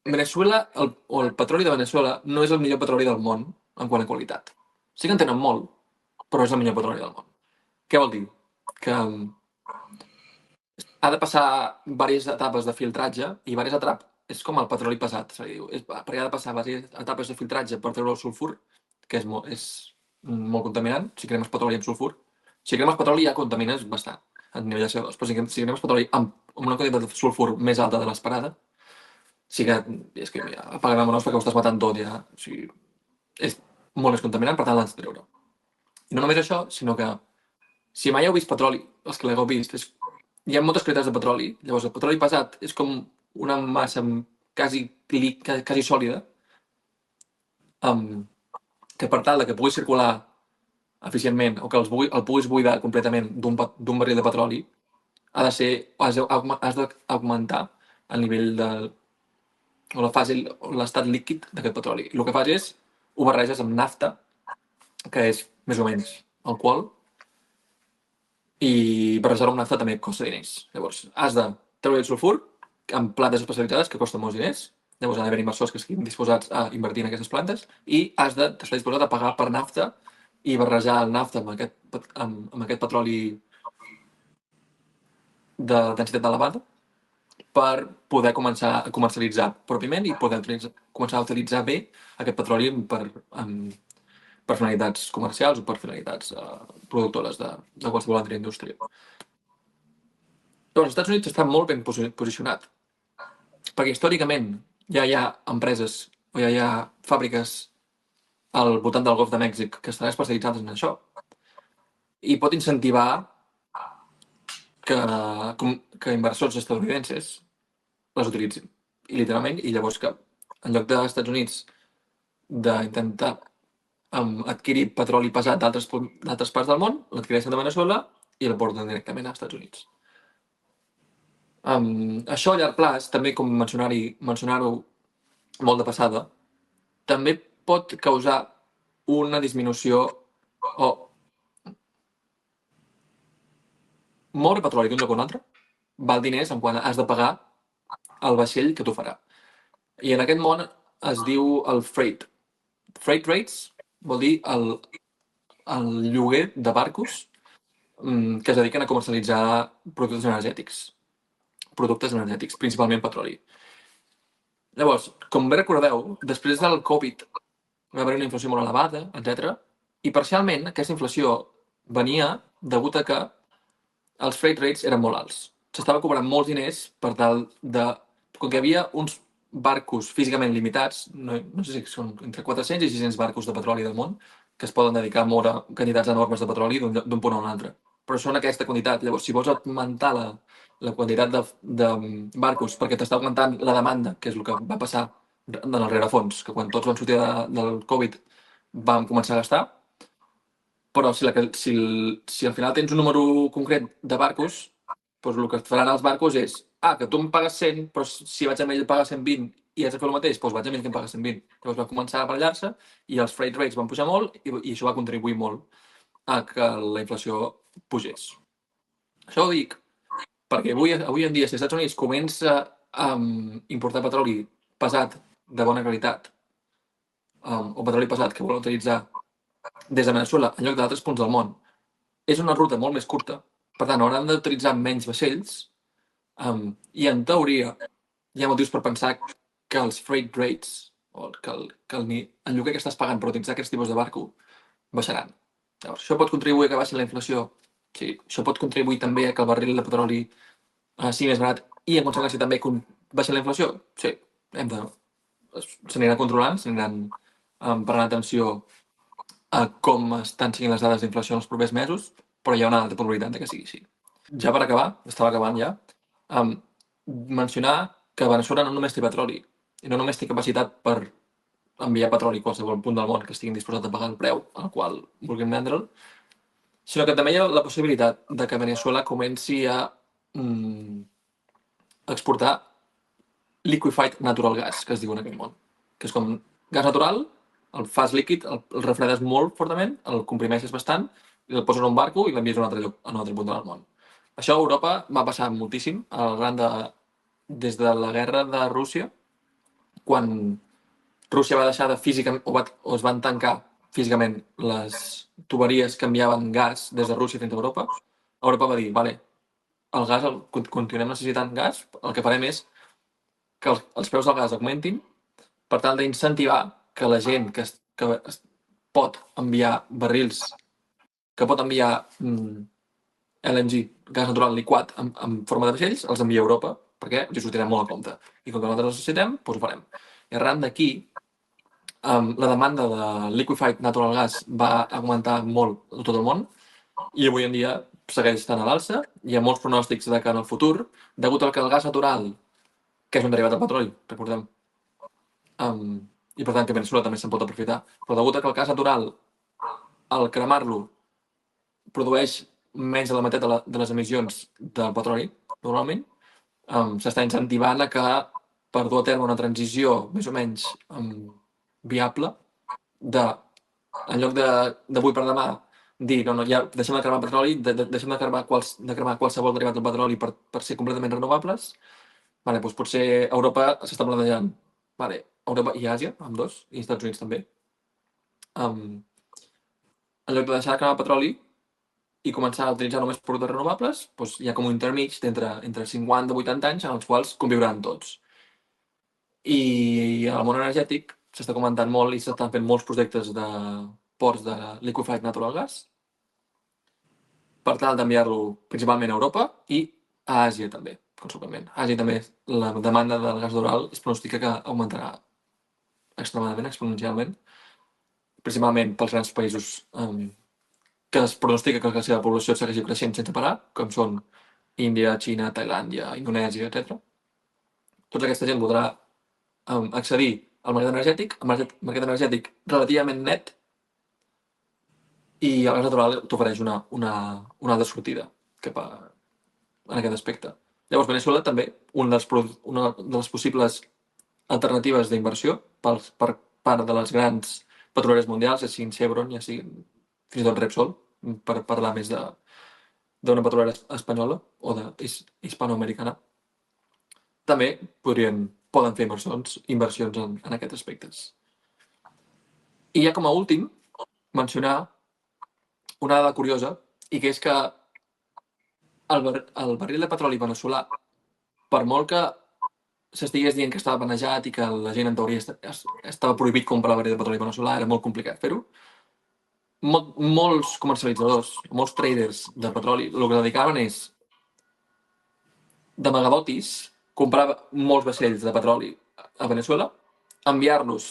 Veneçuela, o el petroli de Veneçuela, no és el millor petroli del món en quant a qualitat. Sí que en tenen molt, però és el millor petroli del món. Què vol dir? Que ha de passar diverses etapes de filtratge i diverses etapes. És com el petroli pesat, perquè ha de passar diverses etapes de filtratge per treure el sulfur, que és molt contaminant, si cremes petroli amb sulfur. Si cremes petroli ja contamines bastant a nivell de CO2, però si cremes petroli amb una quantitat de sulfur més alta de l'esperada, sí que és que ja apaguem-nos perquè ho estàs matant tot ja. O sigui, és molt més contaminant, per tant l'has de treure. I no només això, sinó que si mai heu vist petroli, els que l'heu vist, hi ha moltes qualitats de petroli. Llavors, el petroli pesat és com una massa quasi sòlida, que per tal que pugui circular eficientment o que el puguis buidar completament d'un barril de petroli, has d'augmentar el nivell o la fase, l'estat líquid d'aquest petroli. El que fas és, ho barreges amb nafta, que és més o menys alcohol, i barrejar-ho amb nafta també costa diners. Llavors, has de treure el sulfur amb plantes especialitzades que costen molts diners. Llavors, ha d'haver inversors que estiguin disposats a invertir en aquestes plantes i has d'estar disposat a pagar per nafta i barrejar el nafta amb aquest petroli de densitat elevada per poder començar a comercialitzar pròpiament i poder començar a utilitzar bé aquest petroli per finalitats comercials o per finalitats productores de qualsevol altra indústria. Doncs els Estats Units està molt ben posicionat, perquè històricament ja hi ha empreses o ja hi ha fàbriques al voltant del Golf de Mèxic que estan especialitzades en això i pot incentivar que inversors estadounidenses les utilitzin. I literalment, i llavors que en lloc dels Estats Units d'intentar adquirir petroli pesat d'altres parts del món, l'adquireixen de Veneçuela i el porten directament als Estats Units. Això a llarg plaç, també com mencionar-ho molt de passada, també pot causar una disminució o moure petroli d'un lloc a un altre val diners en quan has de pagar el vaixell que t'ho farà. I en aquest món es diu el freight. Freight rates vol dir el lloguer de barcos que es dediquen a comercialitzar productes energètics, principalment petroli. Llavors, com bé recordeu, després del Covid va haver una inflació molt elevada, etc. I parcialment aquesta inflació venia degut a que els freight rates eren molt alts. S'estava cobrant molts diners per tal de... Com que hi havia uns barcos físicament limitats, no sé si són entre 400 i 600 barcos de petroli del món, que es poden dedicar a moure quantitats enormes de petroli d'un punt a un altre. Però són aquesta quantitat. Llavors, si vols augmentar la quantitat de barcos perquè t'està augmentant la demanda, que és el que va passar en el rerefons, que quan tots van sortir del Covid vam començar a gastar, però si al final tens un número concret de barcos, doncs el que faran els barcos és que tu em pagues 100, però si vaig amb ell paga 120 i haig de fer el mateix, doncs vaig amb ell que em paga 120. Llavors va començar a barallar-se i els freight rates van pujar molt i això va contribuir molt a que la inflació pugés. Això ho dic perquè avui en dia, si els Estats Units comença a importar petroli pesat de bona qualitat, o petroli pesat que vol utilitzar des de Veneçuela en lloc d'altres punts del món, és una ruta molt més curta, per tant hauran d'utilitzar menys vaixells, i en teoria hi ha motius per pensar que els freight rates, o que el lloguer que estàs pagant per utilitzar aquests tipus de barco, baixaran. Llavors, això pot contribuir a que baixi la inflació? Sí. Això pot contribuir també a que el barril de petroli sigui més barat i, en conseqüència, també baixi la inflació? Sí. S'aniran controlant, s'aniran parant atenció a com estan seguint les dades d'inflació en els propers mesos, però hi ha una alta probabilitat de que sigui així. Ja per acabar, estava acabant ja, mencionar que Veneçuela no només té petroli, i no només té capacitat per enviar petroli a qualsevol punt del món que estiguin disposats a pagar el preu al qual vulguin vendre'l, sinó que també hi ha la possibilitat de que Veneçuela comenci a exportar liquefied natural gas, que es diu en aquest món, que és com gas natural, el fas líquid, el refredes molt fortament, el comprimeixes bastant, i el poses en un barco i l'envies a un altre lloc, a un altre punt del món. Això a Europa va passar moltíssim, des de la guerra de Rússia, quan Rússia va deixar de físicament, o es van tancar físicament les tuberies que enviaven gas des de Rússia fins a Europa, Europa va dir, vale, el gas, continuem necessitant gas, el que farem és que els preus del gas augmentin per tal d'incentivar que la gent que pot enviar barrils, que pot enviar LNG, gas natural liquat en forma de vaixells, els envia a Europa, perquè els sortirà molt a compte. I com que nosaltres els necessitem, doncs ho farem. I arran d'aquí, la demanda de liquefied natural gas va augmentar molt a tot el món i avui en dia segueix estant a l'alça. Hi ha molts pronòstics de que en el futur, degut al que el gas natural, que és un derivat del petroli, recordem, i per tant que Veneçuela també se'n pot aprofitar, però degut a que el gas natural, al cremar-lo, produeix menys de la meitat de les emissions del petroli, normalment, s'està incentivant a que per dur a terme una transició més o menys viable en lloc d'avui per demà dir, no, ja deixem de cremar petroli, deixem de cremar qualsevol derivat del petroli per ser completament renovables, doncs potser Europa s'està plantejant, Europa i Àsia, amb dos, i Estats Units també, en lloc de deixar de cremar petroli i començar a utilitzar només productes renovables, doncs hi ha com un intermig entre 50 i 80 anys en els quals conviuran tots. I al món energètic s'està comentant molt i s'estan fent molts projectes de ports de liquefied natural gas per tal d'enviar-lo principalment a Europa i a Àsia també, conseqüentment. A Àsia també la demanda del gas natural es pronostica que augmentarà extremadament, exponencialment, principalment pels grans països que es pronostica que la seva població segueixi creixent sense parar, com són Índia, Xina, Tailàndia, Indonèsia, etc. Tota aquesta gent voldrà accedir al mercat energètic, mercat energètic relativament net, i el gas natural t'ofereix una altra sortida en aquest aspecte. Llavors, Veneçuela també, una de les possibles alternatives d'inversió per part de les grans petrolieres mundials, ja siguin Chevron, ja siguin fins i tot Repsol, per parlar més d'una petrolera espanyola o hispanoamericana, també poden fer inversions en aquests aspectes. I ja com a últim, mencionar una dada curiosa, i que és que el barril de petroli veneçolà, per molt que s'estigués dient que estava banejat i que la gent en teoria estava prohibit comprar el barril de petroli veneçolà, era molt complicat fer-ho, molts comercialitzadors, molts traders de petroli, el que dedicaven és d'amagadotis comprar molts vaixells de petroli a Veneçuela, enviar-los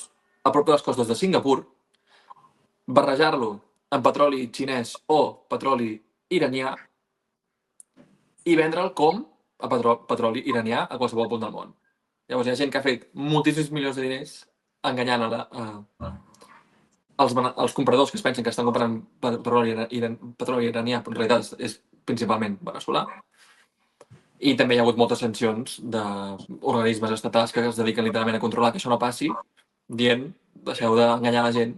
a prop de les costes de Singapur, barrejar-lo amb petroli xinès o petroli iranià i vendre'l com a petroli iranià a qualsevol punt del món. Llavors hi ha gent que ha fet moltíssims milions de diners enganyant els compradors que es pensen que estan comprant petroli iranià, però en realitat és principalment veneçolà. I també hi ha hagut moltes sancions d'organismes estatals que es dediquen literalment a controlar que això no passi, dient, deixeu d'enganyar la gent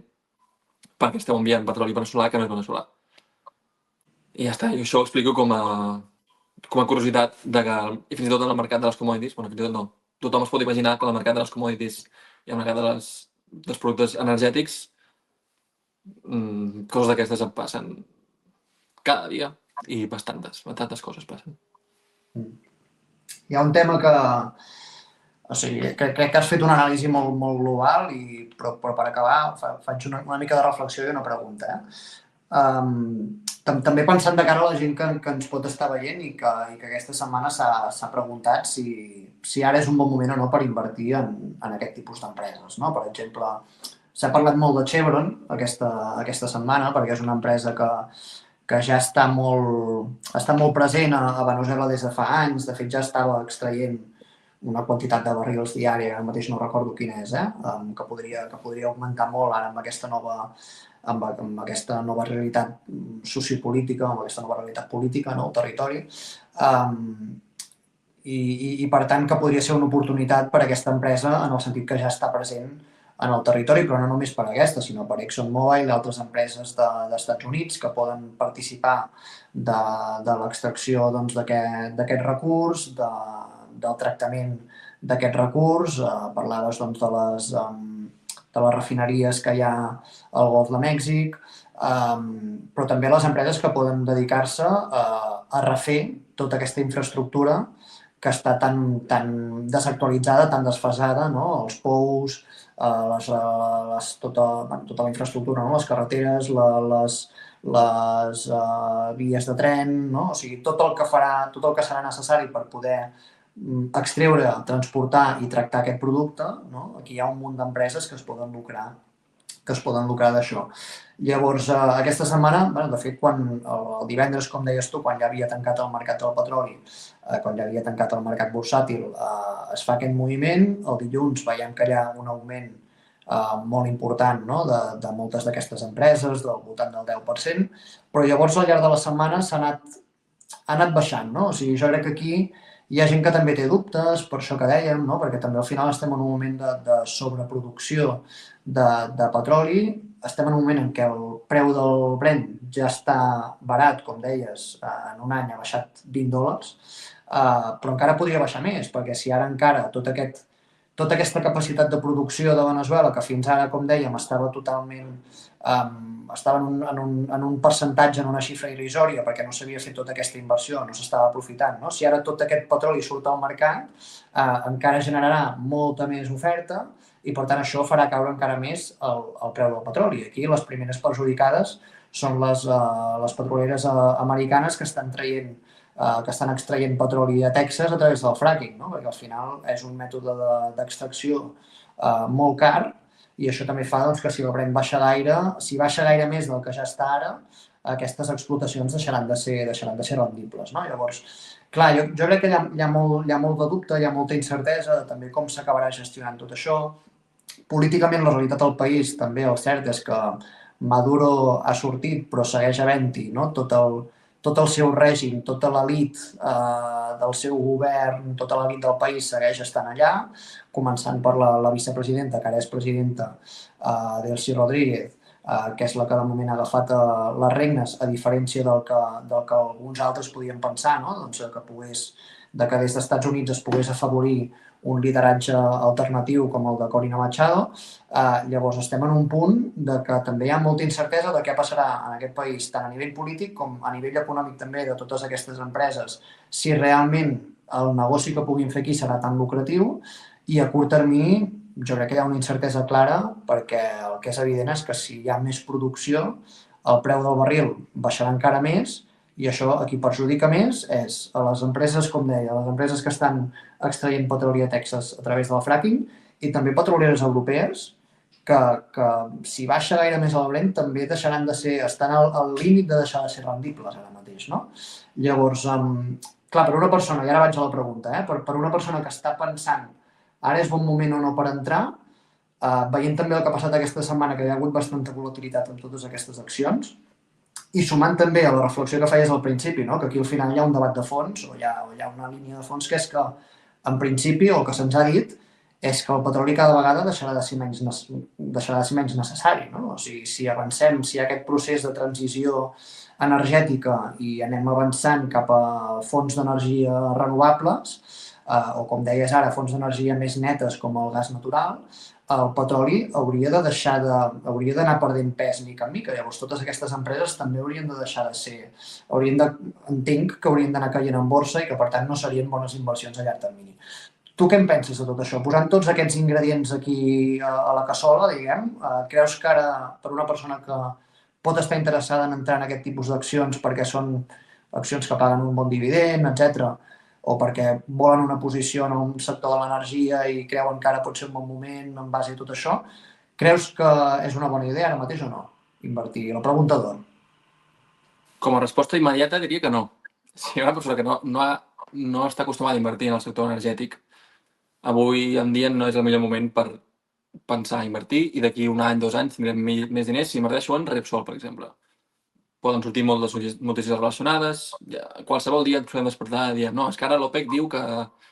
perquè esteu enviant petroli veneçolà que no és veneçolà. I ja està, i això ho explico com a curiositat de que, i fins i tot en el mercat de les commodities, bueno, fins i tot no, tothom es pot imaginar que en el mercat de les commodities i el mercat dels productes energètics coses d'aquestes em passen cada dia i bastantes coses passen. Hi ha un tema que, o sigui, crec que has fet una anàlisi molt, molt global, però per acabar faig una mica de reflexió i una pregunta. També pensant de cara a la gent que ens pot estar veient i que aquesta setmana s'ha preguntat si ara és un bon moment o no per invertir en aquest tipus d'empreses. No? Per exemple, s'ha parlat molt de Chevron aquesta setmana perquè és una empresa que ja està molt present a Veneçuela des de fa anys. De fet, ja estava extraient una quantitat de barrils diària, ara mateix no recordo quina és, que podria augmentar molt ara amb aquesta nova realitat sociopolítica, amb aquesta nova realitat política al territori. I per tant, que podria ser una oportunitat per a aquesta empresa en el sentit que ja està present en el territori, però no només per aquesta, sinó per ExxonMobil i altres empreses d'Estats Units que poden participar de l'extracció d'aquest recurs, del tractament d'aquest recurs. Parlaves de les refineries que hi ha al Golf de Mèxic, però també les empreses que poden dedicar-se a refer tota aquesta infraestructura que està tan desactualitzada, tan desfasada, no? Els pous, tota la infraestructura, no? Les carreteres, les vies de tren, no? O sigui, tot el que serà necessari per poder extreure, transportar i tractar aquest producte, no? Aquí hi ha un munt d'empreses que es poden lucrar d'això. Llavors, aquesta setmana, de fet, el divendres, com deies tu, quan ja havia tancat el mercat del petroli, quan ja havia tancat el mercat bursàtil, es fa aquest moviment. El dilluns veiem que hi ha un augment molt important, no? de moltes d'aquestes empreses, del voltant del 10%, però llavors al llarg de la setmana s'ha anat baixant. No? O sigui, jo crec que aquí hi ha gent que també té dubtes, per això que dèiem, no? Perquè també al final estem en un moment de sobreproducció de petroli, estem en un moment en què el preu del Brent ja està barat, com deies, en un any ha baixat $20, però encara podria baixar més, perquè si ara encara tota aquesta capacitat de producció de Veneçuela, que fins ara, com dèiem, estava totalment en un percentatge, en una xifra irrisòria, perquè no s'havia fet tota aquesta inversió, no s'estava aprofitant. No? Si ara tot aquest petroli surt al mercat, encara generarà molta més oferta i, per tant, això farà caure encara més el preu del petroli. Aquí les primeres perjudicades són les petroleres americanes que estan extraient petroli a Texas a través del fracking, no? Perquè al final és un mètode d'extracció molt car i això també fa que si el Brent baixa gaire, si baixa gaire més del que ja està ara, aquestes explotacions deixaran de ser rendibles. No? Llavors, clar, jo crec que hi ha molt de dubte, hi ha molta incertesa de també com s'acabarà gestionant tot això. Políticament, la realitat del país, també el cert és que Maduro ha sortit, però segueix havent-hi, no? Tot el seu règim, tota l'elit del seu govern, tota l'elit del país segueix estant allà, començant per la vicepresidenta, que ara és presidenta, Delcy Rodríguez, que és la que de moment ha agafat les regnes, a diferència del que alguns altres podien pensar, no? Doncs que des dels Estats Units es pogués afavorir un lideratge alternatiu com el de Corina Machado. Llavors estem en un punt de que també hi ha molta incertesa de què passarà en aquest país, tant a nivell polític com a nivell econòmic també de totes aquestes empreses, si realment el negoci que puguin fer aquí serà tan lucratiu, i a curt termini jo crec que hi ha una incertesa clara perquè el que és evident és que si hi ha més producció, el preu del barril baixarà encara més i això a qui perjudica més és a les empreses, com deia, les empreses que estan extraient petroli a Texas a través del fracking i també petroleres europees que si baixa gaire més el Brent també deixaran de ser, estan al límit de deixar de ser rendibles ara mateix, no? Llavors, clar, per una persona, i ara vaig a la pregunta, per una persona que està pensant ara és bon moment o no per entrar, veient també el que ha passat aquesta setmana, que hi ha hagut bastanta volatilitat en totes aquestes accions, I sumant també a la reflexió que feies al principi, no? Que aquí al final hi ha un debat de fons, o hi ha una línia de fons, que és que, en principi, el que se'ns ha dit és que el petroli cada vegada deixarà de ser menys necessari. No? O sigui, si avancem, si hi ha aquest procés de transició energètica i anem avançant cap a fonts d'energia renovables, o com deies ara, fonts d'energia més netes com el gas natural, el petroli hauria d'anar perdent pes mica en mica. Llavors, totes aquestes empreses també haurien de deixar de ser... entenc que haurien d'anar caient en borsa i que, per tant, no serien bones inversions a llarg termini. Tu què en penses de tot això? Posant tots aquests ingredients aquí a la cassola, diguem, creus que ara, per una persona que pot estar interessada en entrar en aquest tipus d'accions perquè són accions que paguen un bon dividend, etc., o perquè volen una posició en un sector de l'energia i creuen que ara pot ser un bon moment en base a tot això, creus que és una bona idea ara mateix o no? Invertir. La pregunta d'or. Com a resposta immediata diria que no. Si una persona que no està acostumada a invertir en el sector energètic, avui en dia no és el millor moment per pensar a invertir i d'aquí un any, 2 anys tindrem més diners si inverteixo en Repsol, per exemple. Poden sortir moltes notícies relacionades. Qualsevol dia ens podem despertar i dir no, és que ara l'OPEC diu que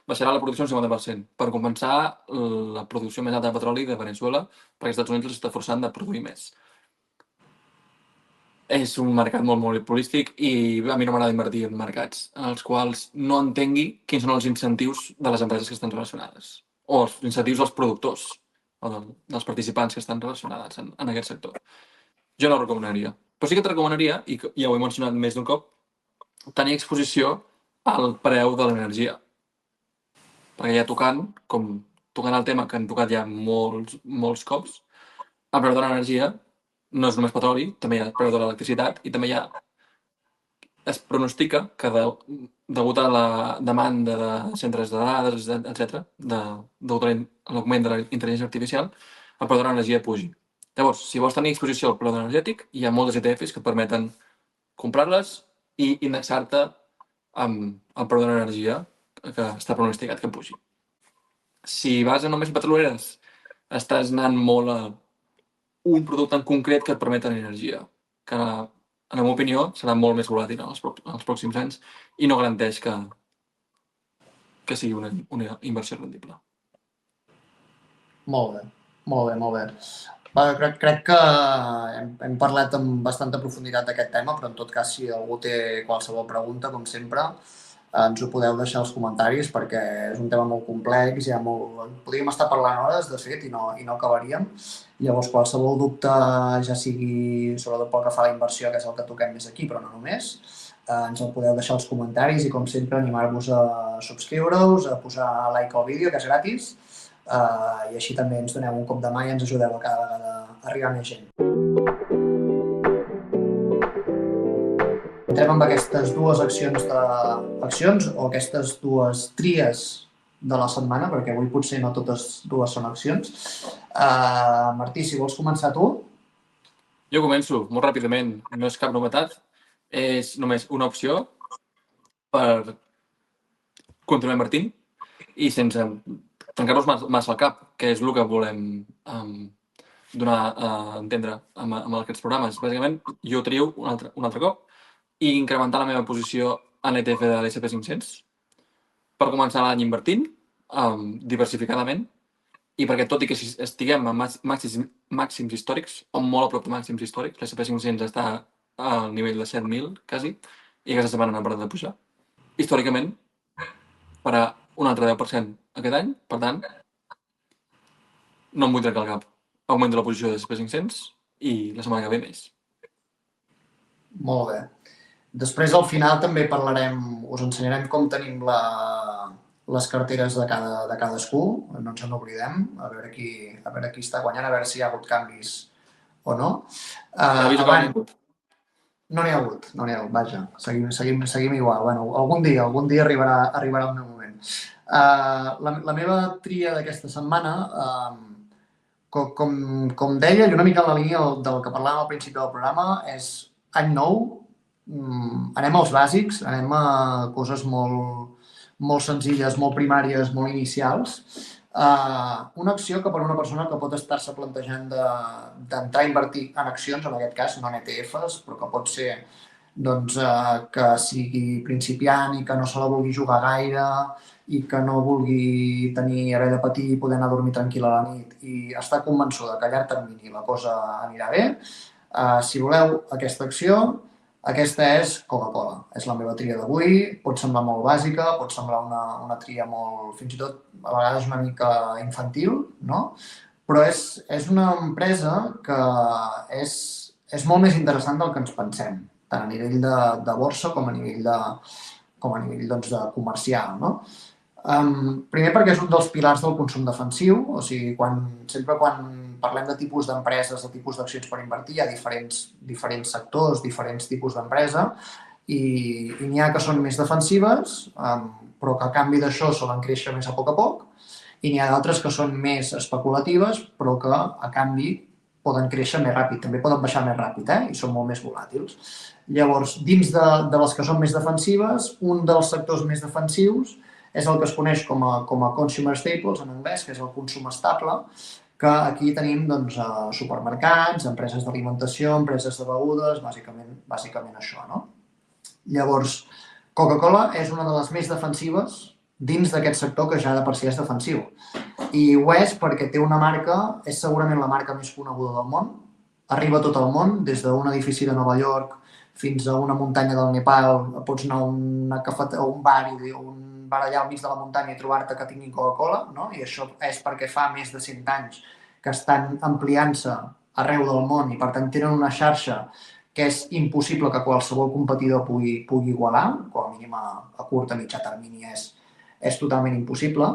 baixarà la producció un 50% per compensar la producció més alta de petroli de Venezuela perquè els Estats Units està forçant de produir més. És un mercat molt monopolístic i a mi no m'agrada invertir en mercats en els quals no entengui quins són els incentius de les empreses que estan relacionades o els incentius dels productors o dels participants que estan relacionats en aquest sector. Jo no ho recomanaria. Però sí que et recomanaria, i ja ho he mencionat més d'un cop, tenir exposició al preu de l'energia. Perquè ja tocant el tema que han tocat ja molts cops, el preu de l'energia no és només petroli, també hi ha el preu de l'electricitat i també es pronostica que degut a la demanda de centres de dades, etc., degut a l'augment de la intel·ligència artificial, el preu de l'energia pugi. Llavors, si vols tenir exposició al preu energètic, hi ha moltes ETFs que et permeten comprar-les i indexar-te amb el preu de l'energia que està pronosticat que pugi. Si vas a només petroleres, estàs anant molt a un producte en concret que et permet tenir energia, que en la meva opinió serà molt més volàtil en els pròxims anys i no garanteix que sigui una inversió rendible. Molt bé, molt bé, molt bé. Crec que hem parlat amb bastanta profunditat d'aquest tema, però en tot cas, si algú té qualsevol pregunta, com sempre, ens ho podeu deixar als comentaris perquè és un tema molt complex, podríem estar parlant hores, de fet, i no acabaríem. Llavors, qualsevol dubte, ja sigui sobretot pel que fa a la inversió, que és el que toquem més aquí, però no només, ens el podeu deixar als comentaris i, com sempre, animar-vos a subscriure-us, a posar like al vídeo, que és gratis, i així també ens doneu un cop de mà i ens ajudeu a cada vegada a arribar més gent. Entrem amb aquestes dues accions o aquestes dues tries de la setmana, perquè avui potser no totes dues són accions. Martí, si vols començar tu. Jo començo molt ràpidament, no és cap novetat, és només una opció per continuar invertint i sense trencar-nos massa el cap, que és el que volem donar a entendre amb aquests programes. Bàsicament, jo trio un altre cop i incrementar la meva posició en l'ETF de l'SP500 per començar l'any invertint diversificadament i perquè tot i que estiguem a màxims històrics o molt a prop de màxims històrics, l'SP500 està al nivell de 7.000 quasi i aquesta setmana no ha parat de pujar. Històricament, farà un altre 10% aquest any, per tant, no em vull trencar el cap. Augmento la posició de SP500 i la setmana que ve més. Molt bé. Després, al final, també us ensenyarem com tenim les carteres de cadascú, no ens n'oblidem, a veure qui està guanyant, a veure si hi ha hagut canvis o no. No n'hi ha hagut, vaja, seguim igual. Bueno, algun dia arribarà el meu moment. La meva tria d'aquesta setmana, com deia, i una mica en la línia del que parlàvem al principi del programa, és any nou, anem als bàsics, anem a coses molt senzilles, molt primàries, molt inicials. Una acció que per una persona que pot estar-se plantejant d'entrar a invertir en accions, en aquest cas no en ETFs, però que pot ser que sigui principiant i que no se la vulgui jugar gaire i que no vulgui haver de patir i poder anar a dormir tranquil a la nit i està convençuda que a llarg termini la cosa anirà bé, si voleu aquesta acció, aquesta és Coca-Cola. És la meva tria d'avui, pot semblar molt bàsica, pot semblar una tria molt, fins i tot a vegades una mica infantil, no? Però és una empresa que és molt més interessant del que ens pensem, tant a nivell de borsa com a nivell de comercial, no? Primer perquè és un dels pilars del consum defensiu, o sigui, sempre quan parlem de tipus d'empreses, de tipus d'accions per invertir, hi ha diferents sectors, diferents tipus d'empresa, i n'hi ha que són més defensives, però que a canvi d'això solen créixer més a poc, i n'hi ha d'altres que són més especulatives, però que a canvi poden créixer més ràpid, també poden baixar més ràpid, i són molt més volàtils. Llavors, dins de les que són més defensives, un dels sectors més defensius és el que es coneix com a consumer staples, en anglès, que és el consum estable, que aquí tenim supermercats, empreses d'alimentació, empreses de begudes, bàsicament això, no? Llavors, Coca-Cola és una de les més defensives dins d'aquest sector que ja de per si és defensiu. I ho és perquè té una marca, és segurament la marca més coneguda del món, arriba a tot el món, des d'un edifici de Nova York fins a una muntanya del Nepal, pots anar a un bar allà al mig de la muntanya i trobar-te que tinguin Coca-Cola, no? I això és perquè fa més de 100 anys que estan ampliant-se arreu del món i per tant tenen una xarxa que és impossible que qualsevol competidor pugui igualar, com a mínim a curt a mitjà termini és totalment impossible.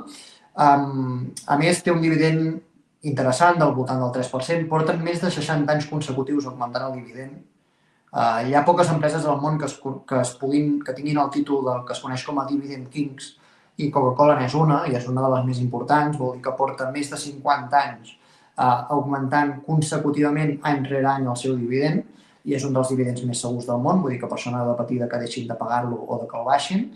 A més, té un dividend interessant del voltant del 3%, porten més de 60 anys consecutius augmentant el dividend. Hi ha poques empreses al món que tinguin el títol del que es coneix com a Dividend Kings i Coca-Cola n'és una, i és una de les més importants, vol dir que porta més de 50 anys augmentant consecutivament any rere any el seu dividend i és un dels dividends més segurs del món, vull dir que per això no ha de patir que deixin de pagar-lo o de que el baixin.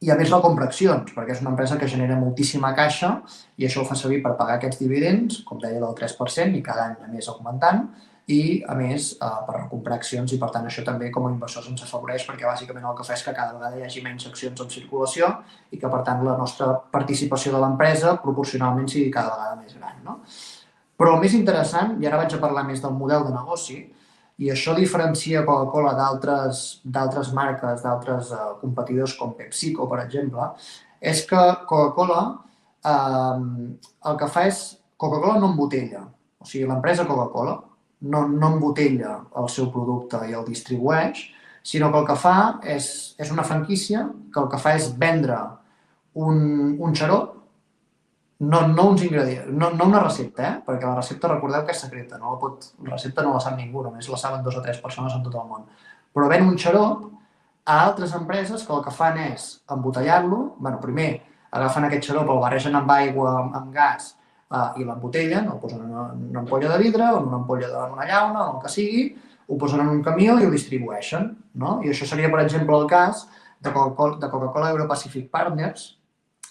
I a més la compra accions, perquè és una empresa que genera moltíssima caixa i això ho fa servir per pagar aquests dividends, com deia, del 3% i cada any a més augmentant, i a més per recomprar accions i per tant això també com a inversors ens afavoreix perquè bàsicament el que fa és que cada vegada hi hagi menys accions en circulació i que per tant la nostra participació de l'empresa proporcionalment sigui cada vegada més gran, no? Però el més interessant, i ara vaig a parlar més del model de negoci, i això diferencia Coca-Cola d'altres marques, d'altres competidors com PepsiCo, per exemple, és que Coca-Cola el que fa és... Coca-Cola no embotella, o sigui, l'empresa Coca-Cola no embotella el seu producte i el distribueix, sinó que el que fa és una franquícia que el que fa és vendre un xarop, no uns ingredients, no una recepta, perquè la recepta recordeu que és secreta, la recepta no la sap ningú, només la saben 2 o 3 persones en tot el món, però ven un xarop a altres empreses que el que fan és embotellar-lo, primer agafen aquest xarop, el barregen amb aigua, amb gas, i l'embotellen, el posen en una ampolla de vidre o en una ampolla en una llauna o el que sigui, ho posen en un camió i ho distribueixen, no? I això seria, per exemple, el cas de Coca-Cola Euro-Pacific Partners,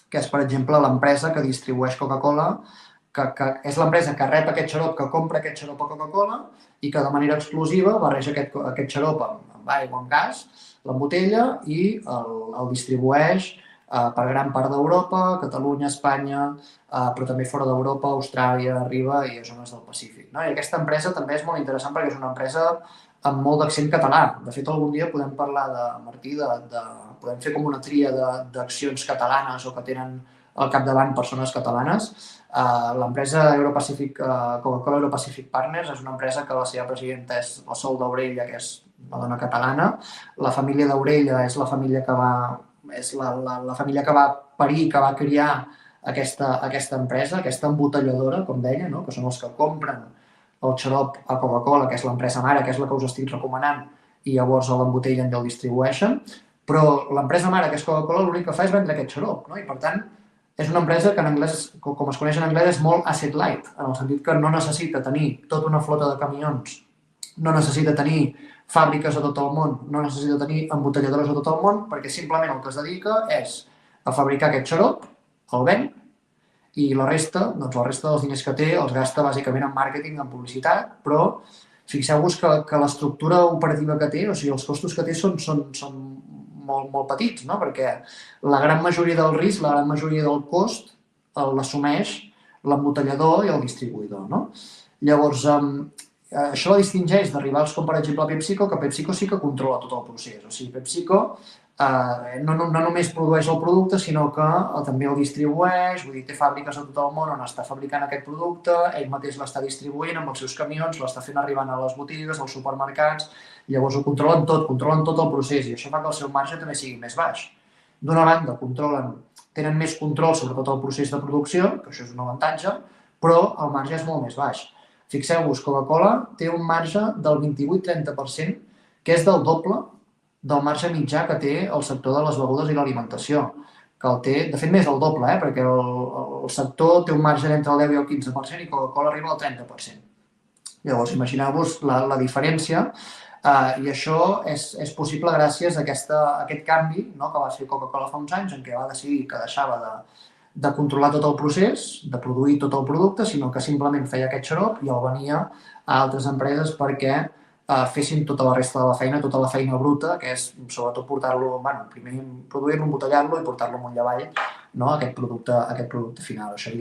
que és, per exemple, l'empresa que distribueix Coca-Cola, que és l'empresa que rep aquest xarop, que compra aquest xarop a Coca-Cola i que de manera exclusiva barreja aquest xarop amb aigua, amb gas, l'embotella i el distribueix per gran part d'Europa, Catalunya, Espanya, però també fora d'Europa, Austràlia, arriba i a zones del Pacífic. I aquesta empresa també és molt interessant perquè és una empresa amb molt d'accent català. De fet, algun dia podem parlar Martí, podem fer com una tria d'accions catalanes o que tenen al capdavant persones catalanes. L'empresa Coca-Cola Euro-Pacific Partners és una empresa que la seva presidenta és la Sol d'Aurella, que és una dona catalana. La família d'Aurella és la família que va parir, que va criar aquesta empresa, aquesta embotelladora, com deia, que són els que compren el xarop a Coca-Cola, que és l'empresa mare, que és la que us estic recomanant, i llavors l'embotellen i el distribueixen. Però l'empresa mare, que és Coca-Cola, l'únic que fa és vendre aquest xarop, i per tant és una empresa que en anglès, com es coneix en anglès, és molt asset light, en el sentit que no necessita tenir tota una flota de camions, no necessita tenir fàbriques a tot el món, no necessita tenir embotelladores a tot el món, perquè simplement el que es dedica és a fabricar aquest xarop el ven, i la resta dels diners que té els gasta bàsicament en màrqueting, en publicitat, però fixeu-vos que l'estructura operativa que té, o sigui, els costos que té són molt, molt petits, no? Perquè la gran majoria del risc, la gran majoria del cost l'assumeix l'embotellador i el distribuïdor, no? Llavors, això la distingeix de rivals com, per exemple, PepsiCo, que PepsiCo sí que controla tot el procés. O sigui, PepsiCo no només produeix el producte, sinó que també el distribueix, vull dir, té fàbriques a tot el món on està fabricant aquest producte, ell mateix l'està distribuint amb els seus camions, l'està fent arribant a les botigues, als supermercats, llavors ho controlen tot el procés, i això fa que el seu marge també sigui més baix. D'una banda, tenen més control sobre tot el procés de producció, que això és un avantatge, però el marge és molt més baix. Fixeu-vos, Coca-Cola té un marge del 28-30%, que és del doble del marge mitjà que té el sector de les begudes i l'alimentació, que el té, de fet, més del doble, perquè el sector té un marge entre el 10 i el 15% i Coca-Cola arriba al 30%. Llavors, imagineu-vos la diferència, i això és possible gràcies a aquest canvi, no, que va fer Coca-Cola fa uns anys, en què va decidir que deixava de controlar tot el procés, de produir tot el producte, sinó que simplement feia aquest xarop i el venia a altres empreses perquè fessin tota la resta de la feina, tota la feina bruta, que és sobretot portar-lo, primer produir-lo, embotellar-lo i portar-lo amunt i avall, no, aquest producte final. Això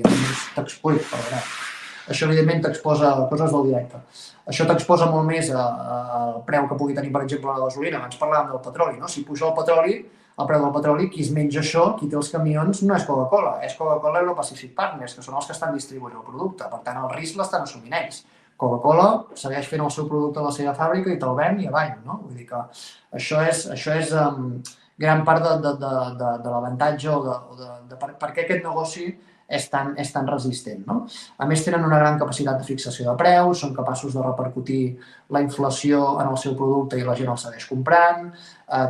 evidentment t'exposa coses del directe. Això t'exposa molt més al preu que pugui tenir, per exemple, la gasolina. Abans parlàvem del petroli, no? Si puja el preu del petroli, qui es menja això, qui té els camions, no és Coca-Cola, és Coca-Cola i Pacific Partners, que són els que estan distribuint el producte. Per tant, el risc l'estan assumint ells. Coca-Cola segueix fent el seu producte a la seva fàbrica i te'l ven i avall, no? Vull dir que això és gran part de l'avantatge o de per què aquest negoci és tan resistent, no? A més, tenen una gran capacitat de fixació de preus, són capaços de repercutir la inflació en el seu producte i la gent el segueix comprant,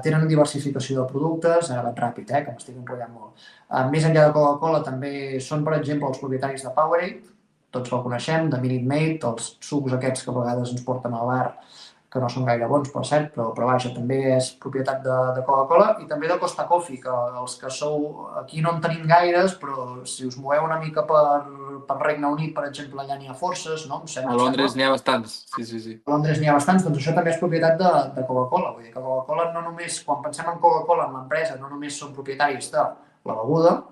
tenen diversificació de productes, ara vaig ràpid, que m'estic enrotllant molt. Més enllà de Coca-Cola també són, per exemple, els propietaris de Powerade, tots el coneixem, de Minute Maid, els sucs aquests que a vegades ens porten al bar, que no són gaire bons, per cert, però vaja, també és propietat de Coca-Cola, i també de Costa Coffee, que els que sou aquí no en tenim gaires, però si us moveu una mica per Regne Unit, per exemple, allà n'hi ha forces, no? A Londres n'hi ha bastants, sí. A Londres n'hi ha bastants, doncs això també és propietat de Coca-Cola. Vull dir que Coca-Cola no només, quan pensem en Coca-Cola, en l'empresa, no només són propietaris de la beguda,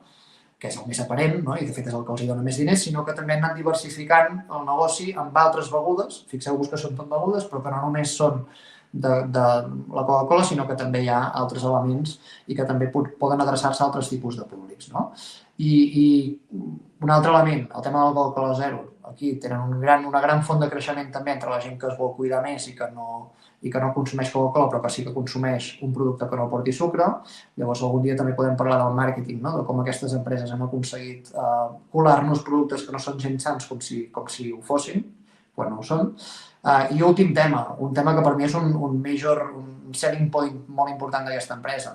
que és el més aparent, no? I de fet és el que els dona més diners, sinó que també han anat diversificant el negoci amb altres begudes, fixeu-vos que són tot begudes, però que no només són de la Coca-Cola, sinó que també hi ha altres elements i que també poden adreçar-se a altres tipus de públics, no? I un altre element, el tema del Coca-Cola Zero. Aquí tenen una gran font de creixement també entre la gent que es vol cuidar més i que no consumeix Coca-Cola, però que sí que consumeix un producte que no porti sucre. Llavors, algun dia també podem parlar del màrqueting, no? De com aquestes empreses han aconseguit colar-nos productes que no són gens sans com si ho fossin, quan no ho són. I últim tema, un tema que per mi és un selling point molt important d'aquesta empresa.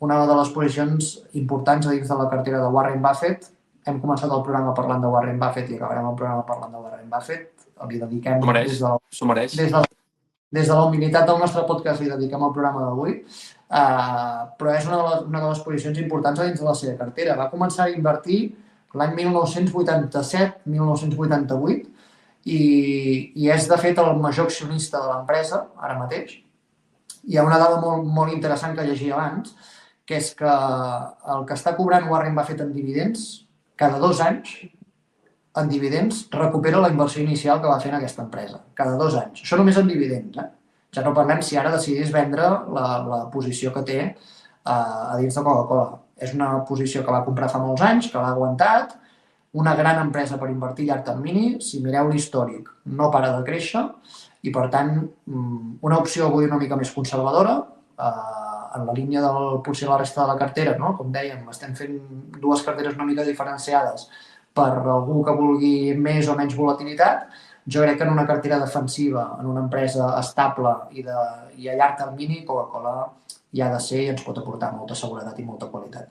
Una de les posicions importants a dins de la cartera de Warren Buffett. Hem començat el programa parlant de Warren Buffett i acabarem el programa parlant de Warren Buffett. Li dediquem des de la humilitat del nostre podcast li dediquem el programa d'avui, però és una de les posicions importants a dins de la seva cartera. Va començar a invertir l'any 1987-1988 i és, de fet, el major accionista de l'empresa, ara mateix. Hi ha una dada molt interessant que llegia abans, que és que el que està cobrant Warren Buffett en dividends, cada 2 anys, en dividends, recupera la inversió inicial que va fer en aquesta empresa. Cada 2 anys. Això només en dividends. Ja no parlem si ara decidís vendre la posició que té a dins de Coca-Cola. És una posició que va comprar fa molts anys, que l'ha aguantat, una gran empresa per invertir a llarg termini. Si mireu l'històric, no para de créixer i, per tant, una opció avui una mica més conservadora, en la línia del potser la resta de la cartera, no? Com dèiem, estem fent 2 carteres una mica diferenciades per algú que vulgui més o menys volatilitat. Jo crec que en una cartera defensiva, en una empresa estable i a llarg termini, Coca-Cola hi ha de ser i ens pot aportar molta seguretat i molta qualitat.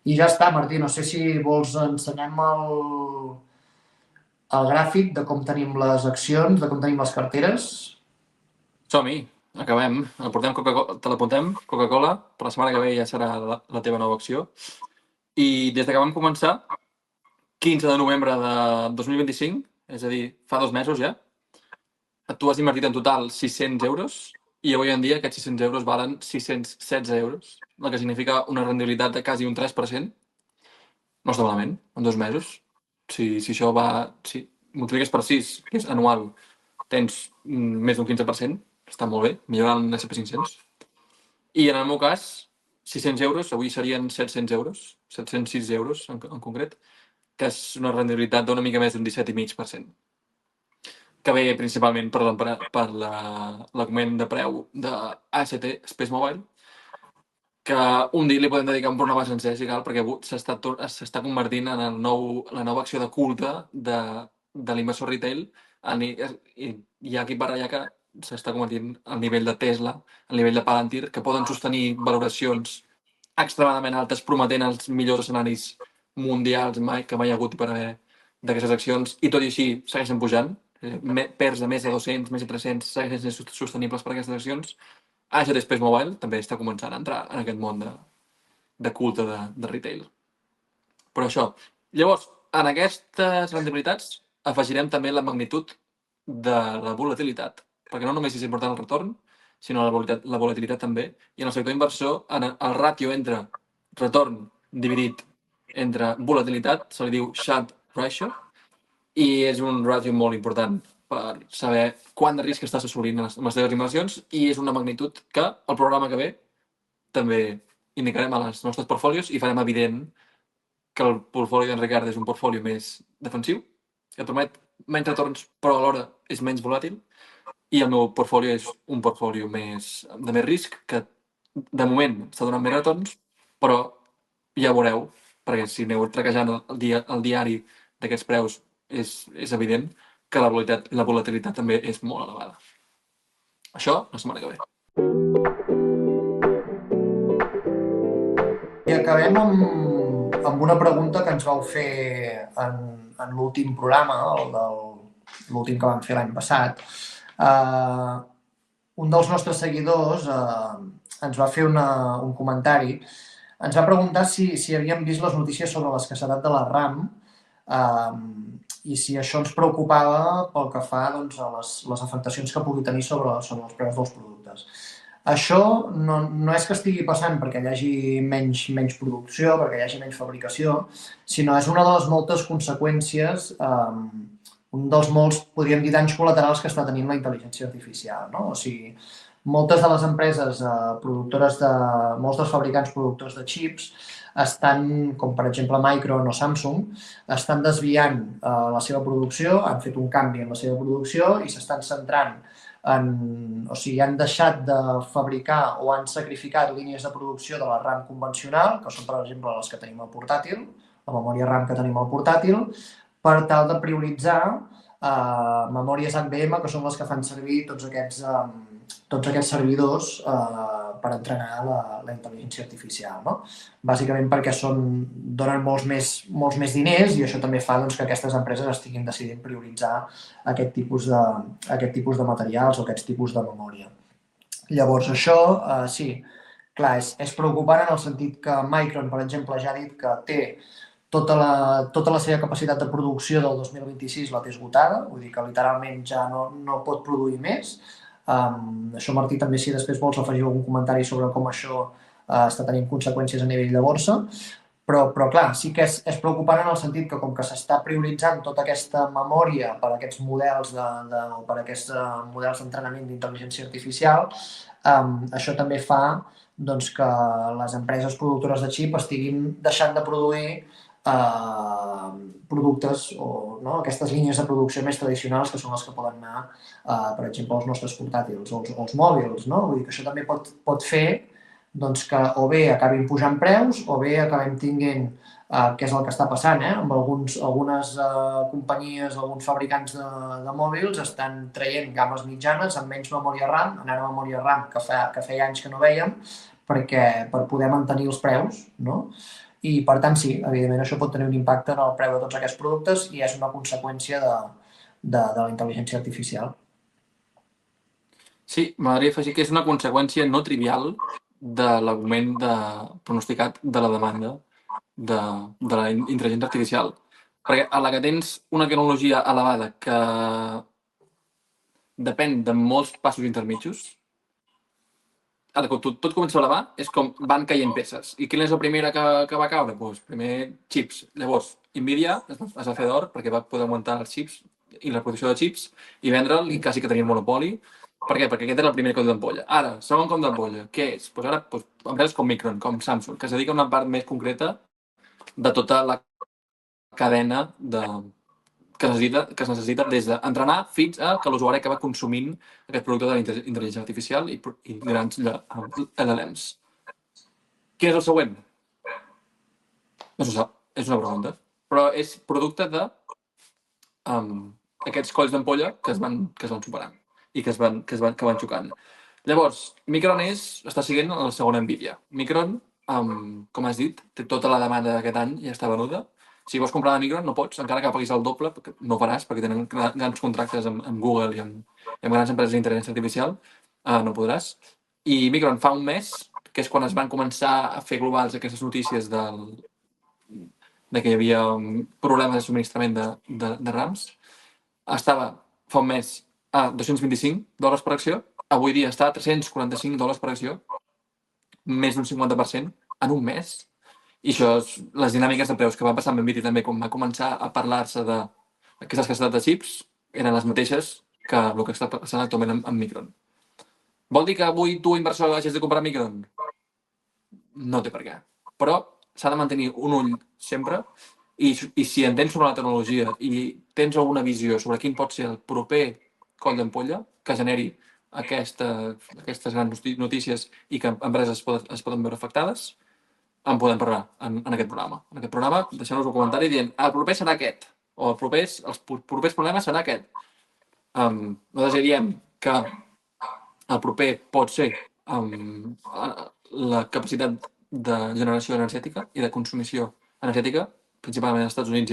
I ja està, Martí, no sé si vols ensenyar-me el gràfic de com tenim les accions, de com tenim les carteres. Som-hi, acabem. Te l'apuntem, Coca-Cola, per la setmana que ve ja serà la teva nova acció. I des que vam començar, 15 de novembre de 2025, és a dir, fa 2 mesos ja, tu has invertit en total 600 euros i avui en dia aquests 600 euros valen 616 euros, el que significa una rendibilitat de quasi un 3%. No està malament, en 2 mesos. Si això va... Si multipliques per 6, que és anual, tens més d'un 15%, està molt bé, millorant l'SP500. I en el meu cas, 600 euros, avui serien 700 euros, 706 euros en concret, que és una rendibilitat d'una mica més d'un 17,5%, que ve principalment per l'augment de preu de AST, Space Mobile, que un dia li podem dedicar un programa sencer, si cal, perquè s'està convertint en la nova acció de culte de l'inversor retail i hi ha qui parla ja que s'està convertint al nivell de Tesla, al nivell de Palantir, que poden sostenir valoracions extremadament altes, prometent els millors escenaris mundials que mai ha hagut per haver d'aquestes accions, i tot i així segueixen pujant, perds de més de 200, més de 300, segueixen sent sostenibles per aquestes accions. AGT Space Mobile també està començant a entrar en aquest món de culte de retail. Però això, llavors, en aquestes rendibilitats afegirem també la magnitud de la volatilitat, perquè no només és important el retorn, sinó la volatilitat també, i en el sector inversor el ràtio entre retorn dividit entre volatilitat se li diu Sharpe Ratio, i és un ràtio molt important per saber quant de risc estàs assolint amb les teves inversions, i és una magnitud que el programa que ve també indicarem a les nostres portfòlios i farem evident que el portfoli d'en Ricard és un portfoli més defensiu, que permet menys retorns però alhora és menys volàtil, i el meu portfoli és un portfoli de més risc, que de moment està donant més retorns, però ja veureu, perquè si aneu traquejant el diari d'aquests preus és evident que la volatilitat també és molt elevada. Això la setmana que ve. I acabem amb una pregunta que ens vau fer en l'últim programa, l'últim que vam fer l'any passat. Un dels nostres seguidors ens va fer un comentari. Ens va preguntar si havíem vist les notícies sobre l'escassetat de la RAM i si això ens preocupava pel que fa doncs, a les afectacions que pugui tenir sobre els preus dels productes. Això no és que estigui passant perquè hi hagi menys producció, perquè hi hagi menys fabricació, sinó és una de les moltes conseqüències, un dels molts, podríem dir, danys col·laterals que està tenint la intel·ligència artificial, no? O sigui, moltes de les empreses productores molts dels fabricants productors de xips estan, com per exemple Micron o Samsung, estan desviant la seva producció, han fet un canvi en la seva producció i s'estan centrant o sigui, han deixat de fabricar o han sacrificat línies de producció de la RAM convencional, que són, per exemple, les que tenim al portàtil, la memòria RAM que tenim al portàtil, per tal de prioritzar memòries NVMe, que són les que fan servir tots aquests servidors per entrenar la intel·ligència artificial, no? Bàsicament perquè donen molts més diners i això també fa doncs, que aquestes empreses estiguin decidint prioritzar aquest tipus de materials o aquests tipus de memòria. Llavors això, sí, clar, és preocupant en el sentit que Micron, per exemple, ja ha dit que té tota la seva capacitat de producció del 2026 la té esgotada, vull dir que literalment ja no pot produir més. Això, Martí, també si després vols afegir algun comentari sobre com això està tenint conseqüències a nivell de borsa, però clar, sí que és preocupant en el sentit que com que s'està prioritzant tota aquesta memòria per a aquests models o per a aquests models d'entrenament d'intel·ligència artificial, això també fa doncs, que les empreses productores de xip estiguin deixant de produir productes o aquestes línies de producció més tradicionals que són les que poden anar, per exemple, als nostres portàtils o als mòbils. Vull dir que això també pot fer doncs, que o bé acabin pujant preus o bé acabem tinguent, que és el que està passant, amb algunes companyies, alguns fabricants de mòbils estan traient games mitjanes amb menys memòria RAM, anant a memòria RAM que feia anys que no vèiem, per poder mantenir els preus, no? I, per tant, sí, evidentment això pot tenir un impacte en el preu de tots aquests productes i és una conseqüència de la intel·ligència artificial. Sí, m'agradaria afegir que és una conseqüència no trivial de l'augment pronosticat de la demanda de la intel·ligència artificial. Perquè a la que tens una tecnologia elevada que depèn de molts passos intermitjos, ara que tot comença a elevar, és com van caient peces. I quina és la primera que va caure? Doncs primer, xips. Llavors, Nvidia es va fer d'or perquè va poder augmentar els xips i la producció de xips i vendre'l i quasi que tenia un monopoli. Per què? Perquè aquest era el primer coll d'ampolla. Ara, segon coll d'ampolla, què és? Doncs ara, empreses com Micron, com Samsung, que es dedica a una part més concreta de tota la cadena que es necessita des d'entrenar fins a que l'usuari acaba consumint aquest producte de la intel·ligència artificial i grans LLMs. Quin és el següent? No se sap, és una pregunta. Però és producte de aquests colls d'ampolla que es van superant i que van xocant. Llavors, Micron està seguint la segona Nvidia. Micron, com has dit, té tota la demanda d'aquest any i ja està venuda. Si vols comprar de Micron no pots, encara que paguis el doble, perquè no ho faràs, perquè tenen grans contractes amb Google i amb grans empreses d'intel·ligència artificial, no podràs. I Micron fa un mes, que és quan es van començar a fer globals aquestes notícies de que hi havia problemes de subministrament de RAMs, estava fa un mes a $225 per acció, avui dia està a $345 per acció, més d'un 50% en un mes. I això, les dinàmiques de preus que va passar amb Nvidia també, quan va començar a parlar-se d'aquesta escassetat de xips, eren les mateixes que el que està passant actualment amb Micron. Vol dir que avui tu, inversor, hagis de comprar Micron? No té per què. Però s'ha de mantenir un ull sempre i si entens sobre la tecnologia i tens alguna visió sobre quin pot ser el proper coll d'ampolla que generi aquestes grans notícies i que empreses es poden veure afectades, en podem parlar en aquest programa. En aquest programa, deixeu-nos un comentari dient el proper serà aquest, o els propers problemes serà aquest. Nosaltres diem que el proper pot ser la capacitat de generació energètica i de consumició energètica, principalment als Estats Units,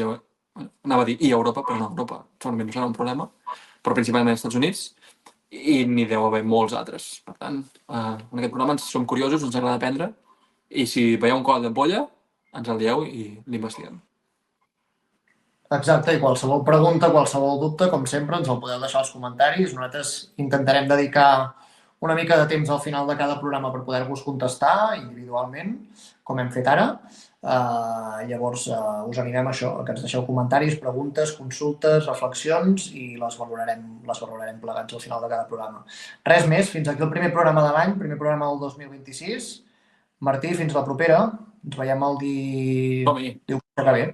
anava a dir i a Europa, però no, Europa segurament no serà un problema, però principalment als Estats Units, i n'hi deu haver molts altres. Per tant, en aquest programa som curiosos, ens agrada aprendre, i si veieu un coll d'ampolla, ens el dieu i l'investiguem. Exacte, i qualsevol pregunta, qualsevol dubte, com sempre, ens el podeu deixar als comentaris. Nosaltres intentarem dedicar una mica de temps al final de cada programa per poder-vos contestar individualment, com hem fet ara. Llavors, us animem a això, que ens deixeu comentaris, preguntes, consultes, reflexions i les valorarem plegats al final de cada programa. Res més, fins aquí el primer programa de l'any, primer programa del 2026. Martí, fins la propera. Ens veiem el diumenge que ve.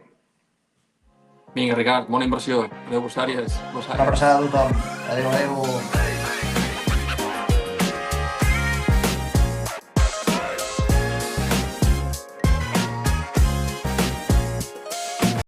Vinga, Ricard, bona inversió. Adéu, Bosàries. Una abraçada a tothom. Adéu.